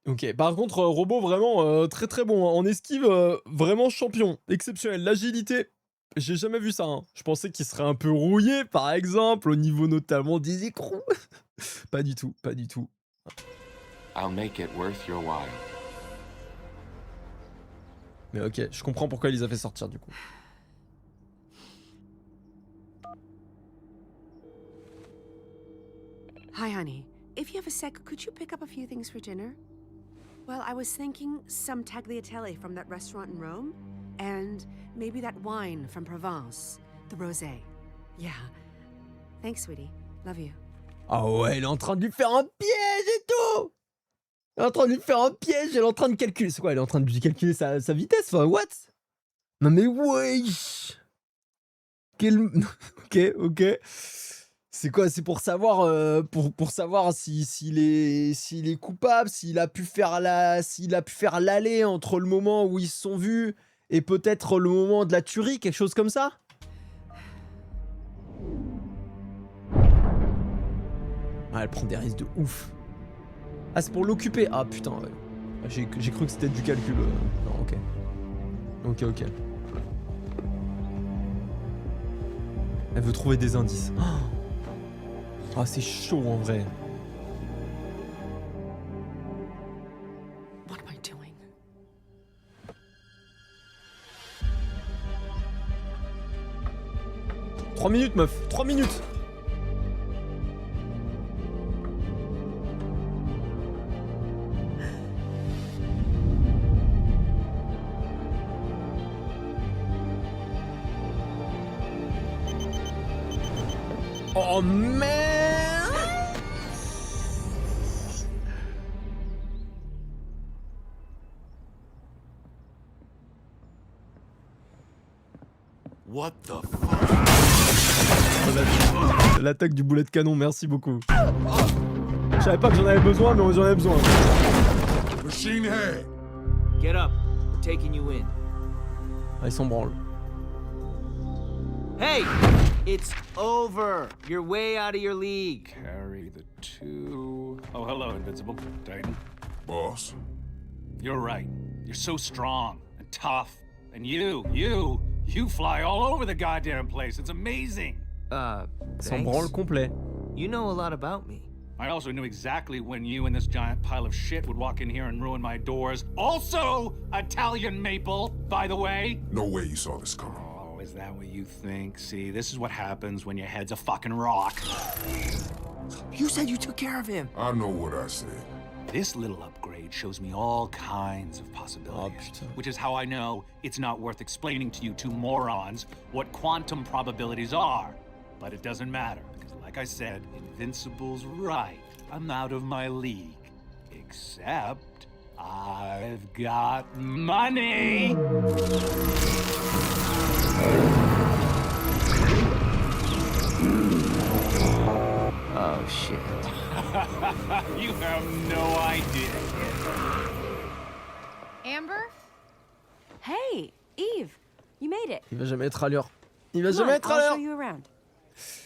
Ok, par contre, Robot, vraiment très très bon. En esquive, vraiment champion. Exceptionnel. L'agilité, j'ai jamais vu ça. Hein. Je pensais qu'il serait un peu rouillé, par exemple, au niveau notamment des écrous. Pas du tout, pas du tout. I'll make it worth your while. Mais ok, je comprends pourquoi il les a fait sortir, du coup. Hi, honey. If you have a sec, could you pick up a few things for dinner? Well, I was thinking some tagliatelle from that restaurant in Rome, and maybe that wine from Provence, the rosé. Yeah. Thanks, sweetie. Love you. Ah ouais, elle est en train de lui faire un piège et tout. Elle est en train de lui faire un piège, elle est en train de calculer. C'est quoi, elle est en train de lui calculer sa vitesse, enfin, what? Non mais wesh. Ok. C'est quoi? C'est pour savoir, pour savoir s'il est coupable, s'il a pu faire l'aller entre le moment où ils se sont vus et peut-être le moment de la tuerie, quelque chose comme ça? Ah, elle prend des risques de ouf. Ah, c'est pour l'occuper. Ah putain, ouais. J'ai cru que c'était du calcul. Non, ok. Ok. Elle veut trouver des indices. Ah, c'est chaud en vrai. What am I doing? « 3 minutes, meuf. 3 minutes. Oh merde. What the fuck? L'attaque du boulet de canon, merci beaucoup. Je savais pas que j'en avais besoin, mais j'en avais besoin. Machine head. Get up. We're taking you in. Ah, ils s'en branlent. Hey! It's over. You're way out of your league. Carry the 2. Oh, hello, Invincible. Titan. Boss. You're right. You're so strong and tough. And you fly all over the goddamn place. It's amazing. S'en branle complet. You know a lot about me. I also knew exactly when you and this giant pile of shit would walk in here and ruin my doors. Also, Italian maple, by the way. No way you saw this coming. Oh, is that what you think? See, this is what happens when your head's a fucking rock. You said you took care of him. I know what I said. This little upgrade shows me all kinds of possibilities, which is how I know it's not worth explaining to you two morons what quantum probabilities are. But it doesn't matter, because like I said, Invincible's right. I'm out of my league. Except I've got money! Oh, shit. You have no idea. Amber? Hey, Eve, you made it. Il va jamais être à l'heure. Il va Come jamais on, être à I'll l'heure. show you around.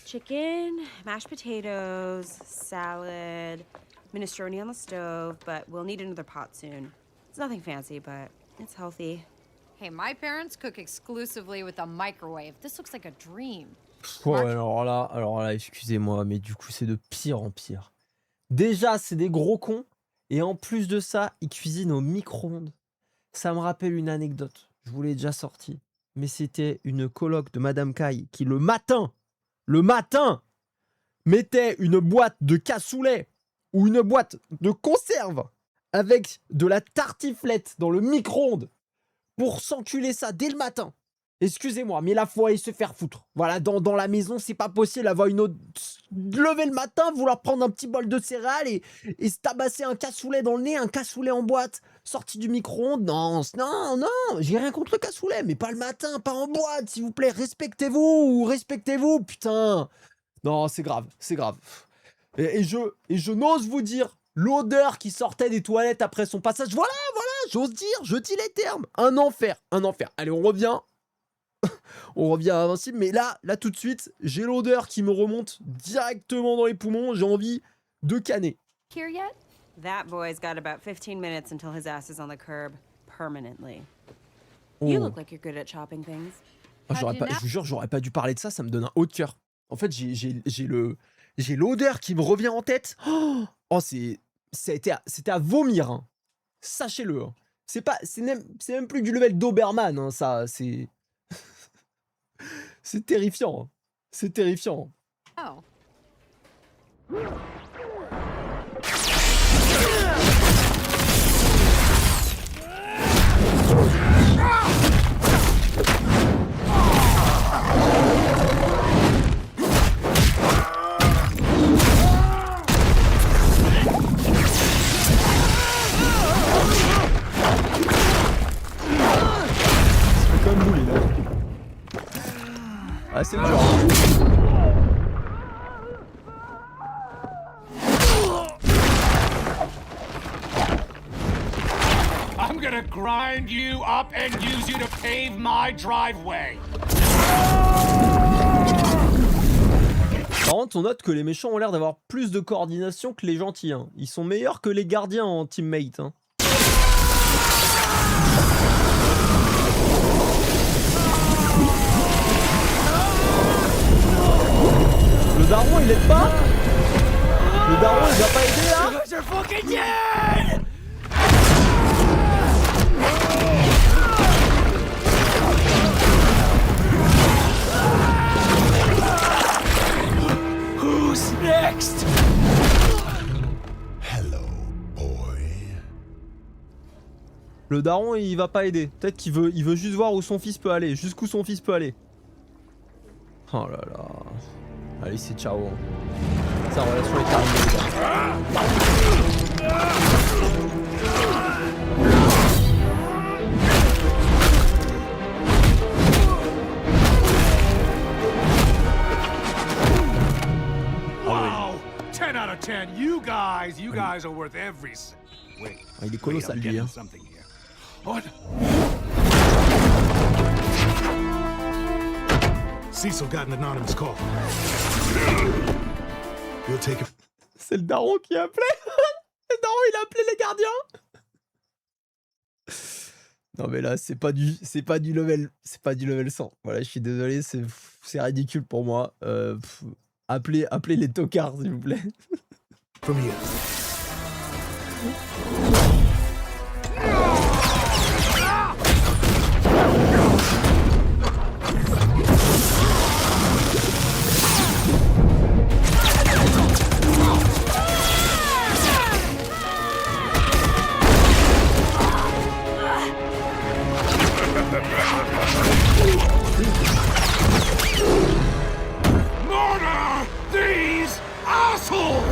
Chicken, mashed potatoes, salad, minestrone on the stove, but we'll need another pot soon. It's nothing fancy, but it's healthy. Hey, my parents cook exclusively with a microwave. This looks like a dream. Oh, alors là, excusez-moi, mais du coup, c'est de pire en pire. Déjà, c'est des gros cons, et en plus de ça, ils cuisinent au micro-ondes. Ça me rappelle une anecdote. Je vous l'ai déjà sortie. Mais c'était une coloc de Madame Caille qui, le matin, mettait une boîte de cassoulet ou une boîte de conserve avec de la tartiflette dans le micro-ondes pour s'enculer ça dès le matin. Excusez-moi, mais là, faut aller se faire foutre. Voilà, dans la maison, c'est pas possible d'avoir une autre... Lever le matin, vouloir prendre un petit bol de céréales et se tabasser un cassoulet dans le nez, un cassoulet en boîte, sorti du micro-ondes. Non, j'ai rien contre le cassoulet, mais pas le matin, pas en boîte, s'il vous plaît. Respectez-vous, putain. Non, c'est grave. Et je n'ose vous dire l'odeur qui sortait des toilettes après son passage. Voilà, j'ose dire, je dis les termes. Un enfer. Allez, on revient à Invincible, mais là tout de suite, j'ai l'odeur qui me remonte directement dans les poumons, j'ai envie de canner. Here yet? That boy's got about 15 minutes until his ass is on the curb permanently. You look like you're good at chopping things. Je vous jure, j'aurais pas dû parler de ça, ça me donne un haut de cœur. En fait, j'ai l'odeur qui me revient en tête. C'était à vomir, hein. Sachez-le. Hein. C'est même plus du level d'Oberman, hein, ça, c'est... C'est terrifiant. C'est terrifiant. Oh. Ah, c'est dur. Hein. I'm gonna grind you up and use you to pave my driveway. Par contre, on note que les méchants ont l'air d'avoir plus de coordination que les gentils. Hein. Ils sont meilleurs que les gardiens en teammate. Hein. Le daron, il aide pas? Le daron, il va pas aider là? Who's next? Le daron, il va pas aider. Peut-être qu'il veut juste voir où son fils peut aller, jusqu'où son fils peut aller. Oh là là. Allez, c'est ciao. Sa relation est Wow! 10 out of 10. You guys are worth every cent. Wait. Ah, il est colossal lui. Hein. What? Cecil got an anonymous call. You'll take it. C'est le daron qui a appelé. Le daron, il a appelé les gardiens. Non mais là, c'est pas du level 100. Voilà, je suis désolé, c'est ridicule pour moi. Appelez les tocards, s'il vous plaît. From here. Murder these assholes!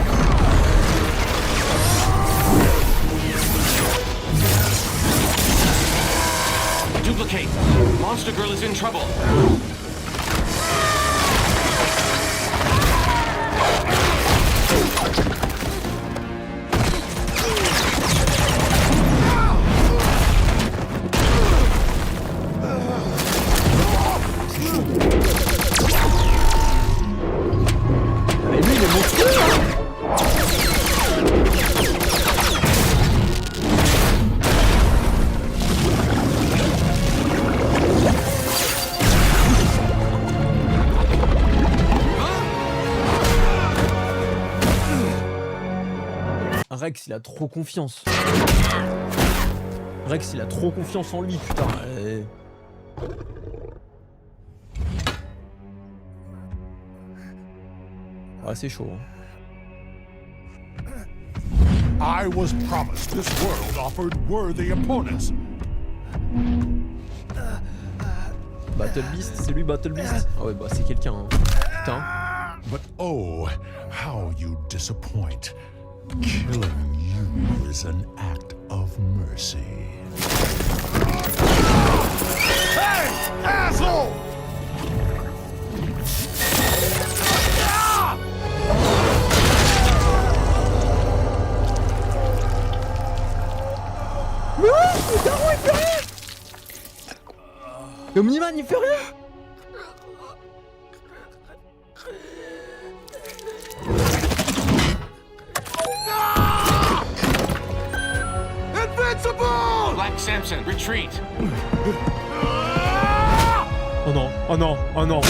Duplicate. Monster Girl is in trouble. Mais lui, il est monstrueux, hein. Rex, il a trop confiance. Rex, il a trop confiance en lui, putain. Ah, c'est chaud. Hein. I was promised this world offered worthy opponents. Battle Beast, c'est lui Battle Beast? Ah ouais, bah c'est quelqu'un. Hein. Putain. But oh, how you disappoint. Killing you is an act of mercy. Hey, asshole! Le daron, il fait rien! Le Omniman, il fait rien! Invincible! Black Samson, retreat. Oh non, oh non, oh non.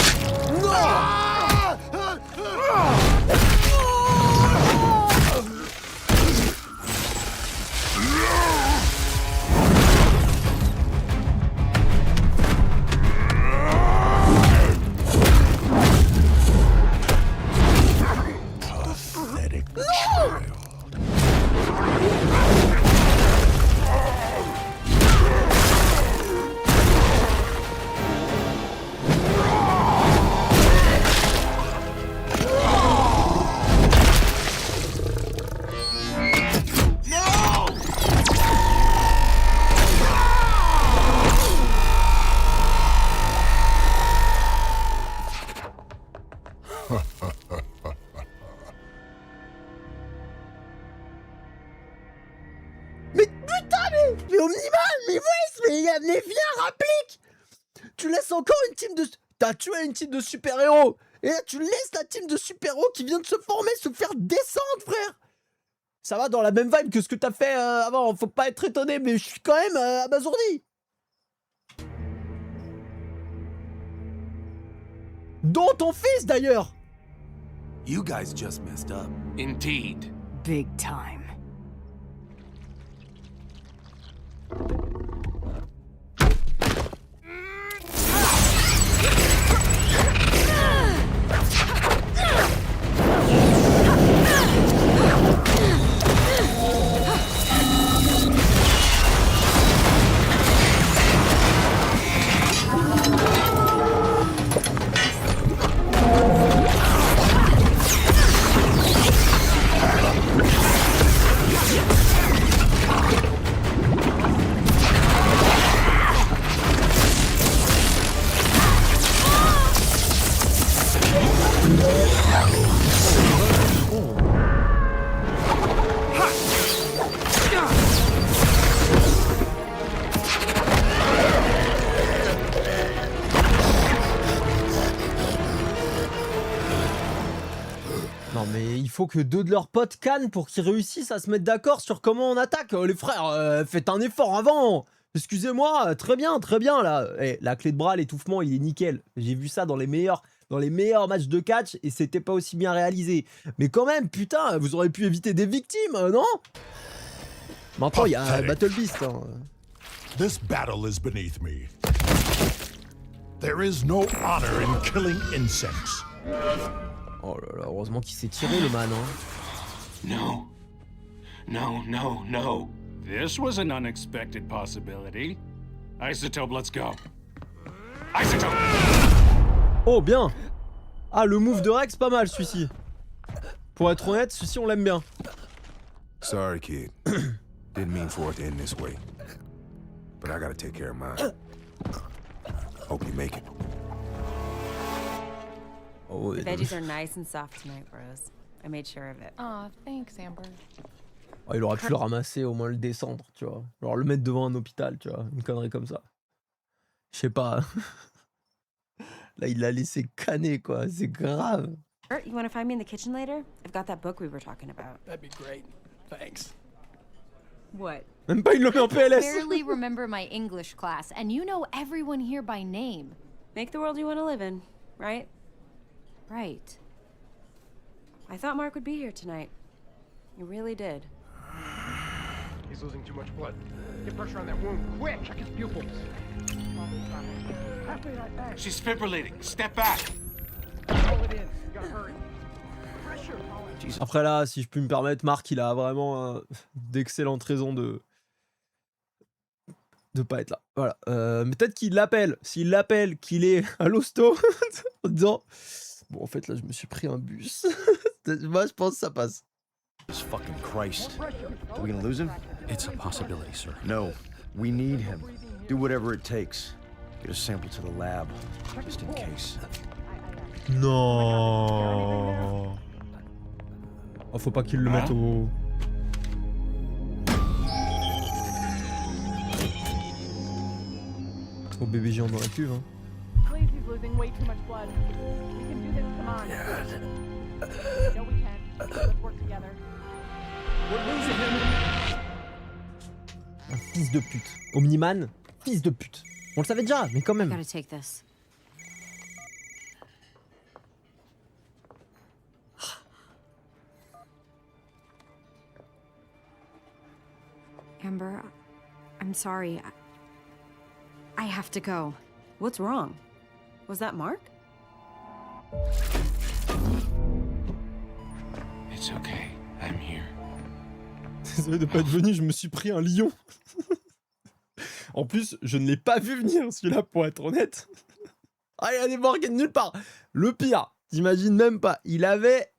Omniman, mais viens, rapplique. Tu laisses encore une team de... T'as tué une team de super-héros. Et là, tu laisses la team de super-héros qui vient de se former se faire descendre, frère. Ça va dans la même vibe que ce que t'as fait avant. Faut pas être étonné, mais je suis quand même abasourdi. Dont ton fils, d'ailleurs. You guys just messed up. Indeed. Big time. Non mais il faut que deux de leurs potes cannent pour qu'ils réussissent à se mettre d'accord sur comment on attaque. Les frères, faites un effort avant. Excusez-moi, très bien là. Eh, la clé de bras, l'étouffement, il est nickel. J'ai vu ça dans les meilleurs matchs de catch et c'était pas aussi bien réalisé. Mais quand même, putain, vous auriez pu éviter des victimes, non? Maintenant, il y a Battle Beast. Hein. This battle is beneath me. There is no honor in killing insects. Oh là là, heureusement qu'il s'est tiré le man. Hein. No. No, no, no. This was an unexpected possibility. Isotope, let's go. Isotope! Oh, bien. Ah, le move de Rex, pas mal, celui-ci. Pour être honnête, celui-ci, on l'aime bien. Sorry, kid. Didn't mean for it to end this way. But I gotta take care of mine. Hope you make it. Oh, The veggies are nice and soft tonight, Rose. I made sure of it. Aw, thanks, Amber. Oh, il aurait pu le ramasser, au moins le descendre, tu vois. Genre le mettre devant un hôpital, tu vois. Une connerie comme ça. Je sais pas. Là, il l'a laissé canner, quoi. C'est grave. You want to find me in the kitchen later? I've got that book we were talking about. That'd be great. Thanks. What? Même pas, il le met en I PLS. barely remember my English class, and you know everyone here by name. Make the world you want to live in, right? Right. I thought Mark would be here tonight. You really did. He's losing too much blood. Get pressure on that wound, quick! Check his pupils. I'll be right back. She's fibrillating. Step back. Hold it in. You gotta hurry. Pressure, Colin. Après là, si je puis me permettre, Marc, il a vraiment d'excellentes raisons de pas être là. Voilà. Peut-être qu'il l'appelle. S'il l'appelle, qu'il est à l'hosto, en disant... Bon, en fait, là, je me suis pris un bus. Moi, je pense que ça passe. Jesus fucking Christ. Are we gonna lose him? It's a possibility, sir. No, we need him. Do whatever it takes. Get a sample to the lab, just in case. Non. Oh, faut pas qu'il le mette au... Au bébé géant dans la cuve, hein. Please, he's losing way too much blood. We can do this, come on. No, we can. Let's work together. We're losing him. Un fils de pute. Omniman, fils de pute. On le savait déjà, mais quand même. Gotta take this. Amber, I'm sorry. I have to go. What's wrong? Was that Mark? It's okay. I'm here. Désolé de pas être venu, je me suis pris un lion. En plus, je ne l'ai pas vu venir, celui-là, pour être honnête. Ah, il a débarqué de nulle part. Le pire, t'imagines même pas. Il avait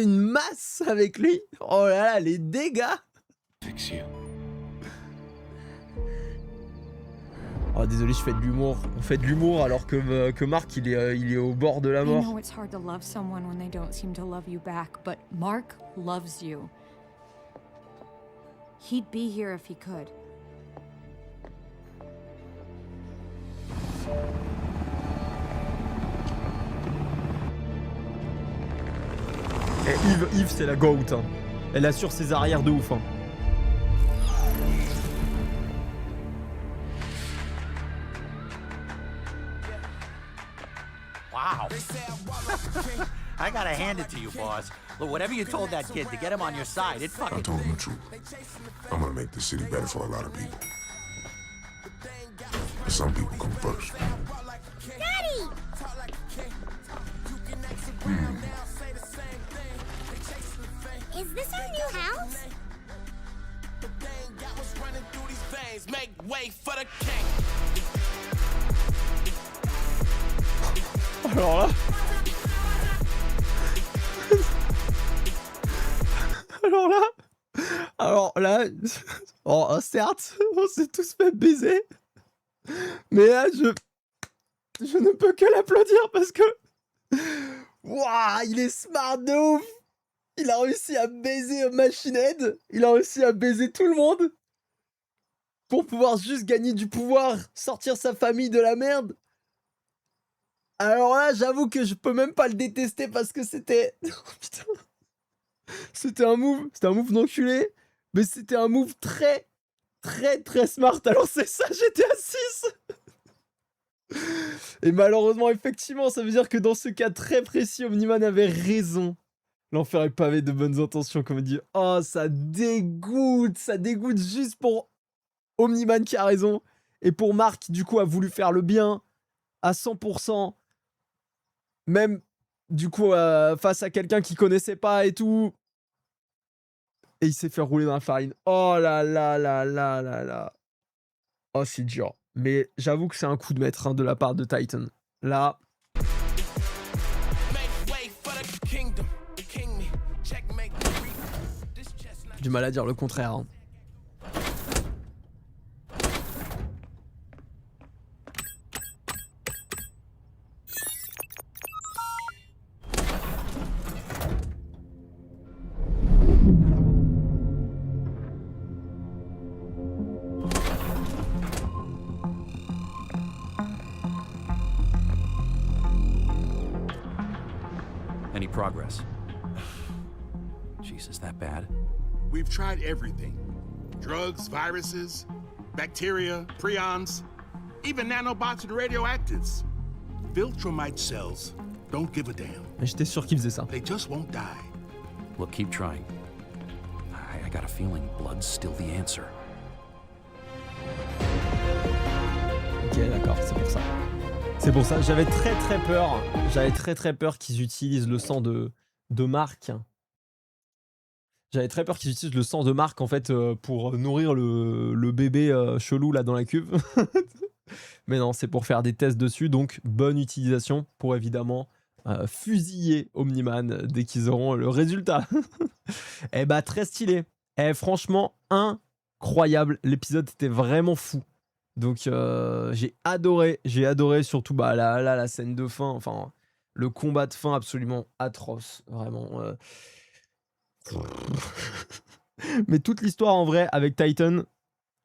une masse avec lui. Oh là là, les dégâts. Fix you. Oh, désolé, je fais de l'humour. On fait de l'humour alors que Marc, il est au bord de la I mort. know it's hard to love someone when they don't seem to love you back, but Mark loves you. He'd be here if he could. Et Yves c'est la GOAT. Hein. Elle assure ses arrières de ouf. Hein. Wow. I gotta hand it to you, boss. Look, whatever you told that kid to get him on your side, it I fucking... told him the truth. I'm gonna make this city better for a lot of people. But some people come first. Daddy! Is this our new house? Make way for the king. Alors là... Alors là... Oh, certes, on s'est tous fait baiser. Mais là, je ne peux que l'applaudir parce que... Waouh, il est smart de ouf. Il a réussi à baiser Machine Head. Il a réussi à baiser tout le monde. Pour pouvoir juste gagner du pouvoir, sortir sa famille de la merde. Alors là, j'avoue que je peux même pas le détester parce que c'était... Oh, putain. C'était un move d'enculé. Mais c'était un move très smart. Alors c'est ça, GTA 6. Et malheureusement, effectivement, ça veut dire que dans ce cas très précis, Omniman avait raison. L'enfer est pavé de bonnes intentions, comme il dit. Oh, ça dégoûte juste pour Omniman qui a raison. Et pour Marc, qui du coup a voulu faire le bien à 100%. Même, du coup, face à quelqu'un qu'il connaissait pas et tout. Et il s'est fait rouler dans la farine. Oh là là là là là là. Oh, c'est dur. Mais j'avoue que c'est un coup de maître hein, de la part de Titan. Là... J'ai du mal à dire le contraire. Hein. Any progress? Jeez, is that bad? We've tried everything. Drugs, viruses, bacteria, prions, even nanobots and radioactives. Viltrumite cells don't give a damn. J'étais sûr qu'il faisait ça. They just won't die. Look, keep trying. I got a feeling blood's still the answer. Ok, d'accord, c'est pour ça. C'est pour ça, j'avais très peur. J'avais très peur qu'ils utilisent le sang de Marc. J'avais très peur qu'ils utilisent le sang de Marc en fait pour nourrir le bébé chelou là dans la cuve. Mais non, c'est pour faire des tests dessus, donc bonne utilisation pour évidemment fusiller Omniman dès qu'ils auront le résultat. Eh bah très stylé. Eh franchement, incroyable. L'épisode était vraiment fou. Donc j'ai adoré surtout bah, la scène de fin, enfin le combat de fin absolument atroce, vraiment. Mais toute l'histoire en vrai avec Titan,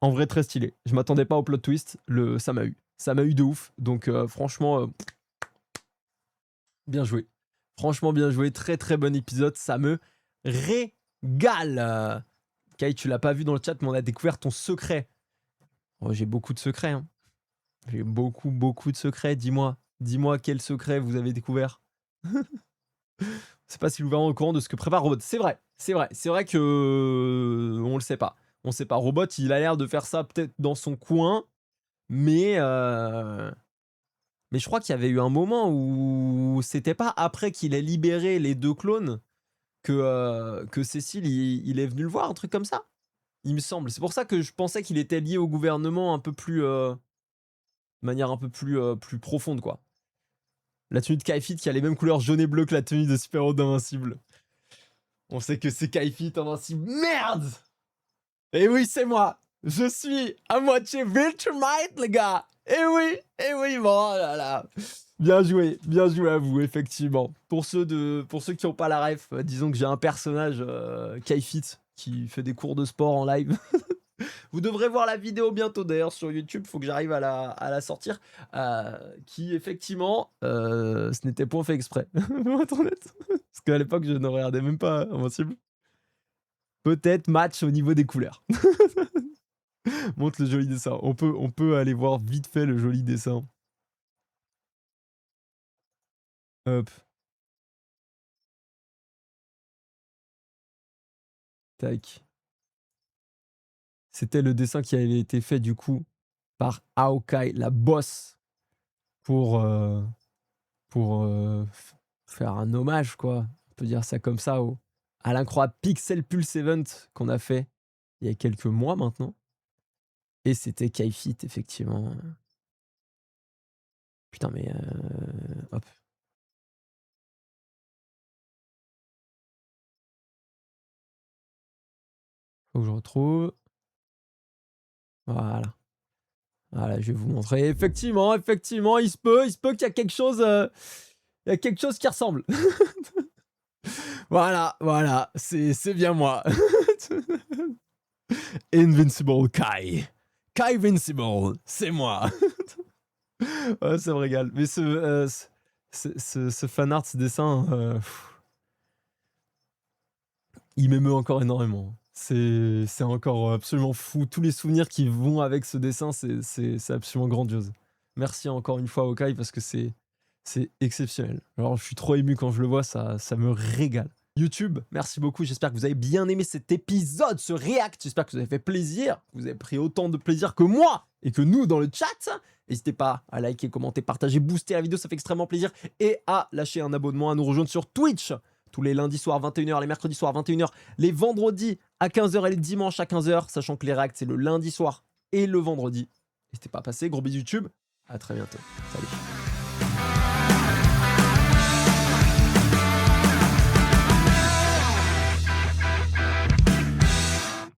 en vrai très stylé. Je m'attendais pas au plot twist, ça m'a eu de ouf. Donc franchement, bien joué. Franchement bien joué, très bon épisode, ça me régale. Kai, tu l'as pas vu dans le chat, mais on a découvert ton secret. Oh, j'ai beaucoup de secrets. Hein. J'ai beaucoup de secrets. Dis-moi quel secret vous avez découvert. Je sais pas si le gouvernement est au courant de ce que prépare Robot. C'est vrai que on le sait pas. On sait pas. Robot, il a l'air de faire ça peut-être dans son coin, mais je crois qu'il y avait eu un moment où c'était pas après qu'il ait libéré les 2 clones que Cécile il est venu le voir, un truc comme ça. Il me semble. C'est pour ça que je pensais qu'il était lié au gouvernement un peu plus... de manière un peu plus profonde, quoi. La tenue de Kai-Fit qui a les mêmes couleurs jaune et bleu que la tenue de super-héros d'Invincible. On sait que c'est Kai-Fit Invincible. Merde! Eh oui, c'est moi! Je suis à moitié Viltrumite, les gars! Eh oui, bon, oh là là. Bien joué à vous, effectivement. Pour ceux qui n'ont pas la ref, disons que j'ai un personnage Kai-Fit qui fait des cours de sport en live. Vous devrez voir la vidéo bientôt d'ailleurs sur YouTube, faut que j'arrive à la sortir. Qui effectivement, ce n'était point fait exprès. Pour être honnête, Parce qu'à l'époque, je ne regardais même pas Invincible. Peut-être match au niveau des couleurs. Montre le joli dessin. On peut aller voir vite fait le joli dessin. Hop. Tac. C'était le dessin qui avait été fait du coup par Aokai, la boss, pour faire un hommage, quoi. On peut dire ça comme ça, à l'incroyable Pixel Pulse Event qu'on a fait il y a quelques mois maintenant. Et c'était Kaifit, effectivement. Putain, mais... hop. Faut que je retrouve. Voilà. Voilà, je vais vous montrer. Effectivement, il se peut qu'il y a quelque chose... il y a quelque chose qui ressemble. Voilà, c'est bien moi. Invincible Kai. Kai Invincible, c'est moi. Ouais, ça me régale. Mais ce fanart, ce dessin, il m'émeut encore énormément. C'est encore absolument fou. Tous les souvenirs qui vont avec ce dessin, c'est absolument grandiose. Merci encore une fois, Aokai, parce que c'est exceptionnel. Alors, je suis trop ému quand je le vois, ça me régale. YouTube, merci beaucoup. J'espère que vous avez bien aimé cet épisode, ce react. J'espère que vous avez fait plaisir, que vous avez pris autant de plaisir que moi et que nous dans le chat. N'hésitez pas à liker, commenter, partager, booster la vidéo, ça fait extrêmement plaisir. Et à lâcher un abonnement, à nous rejoindre sur Twitch. Tous les lundis soirs 21h, les mercredis soirs 21h, les vendredis à 15h et les dimanches à 15h. Sachant que les reacts, c'est le lundi soir et le vendredi. N'hésitez pas à passer. Gros bisous YouTube. À très bientôt. Salut.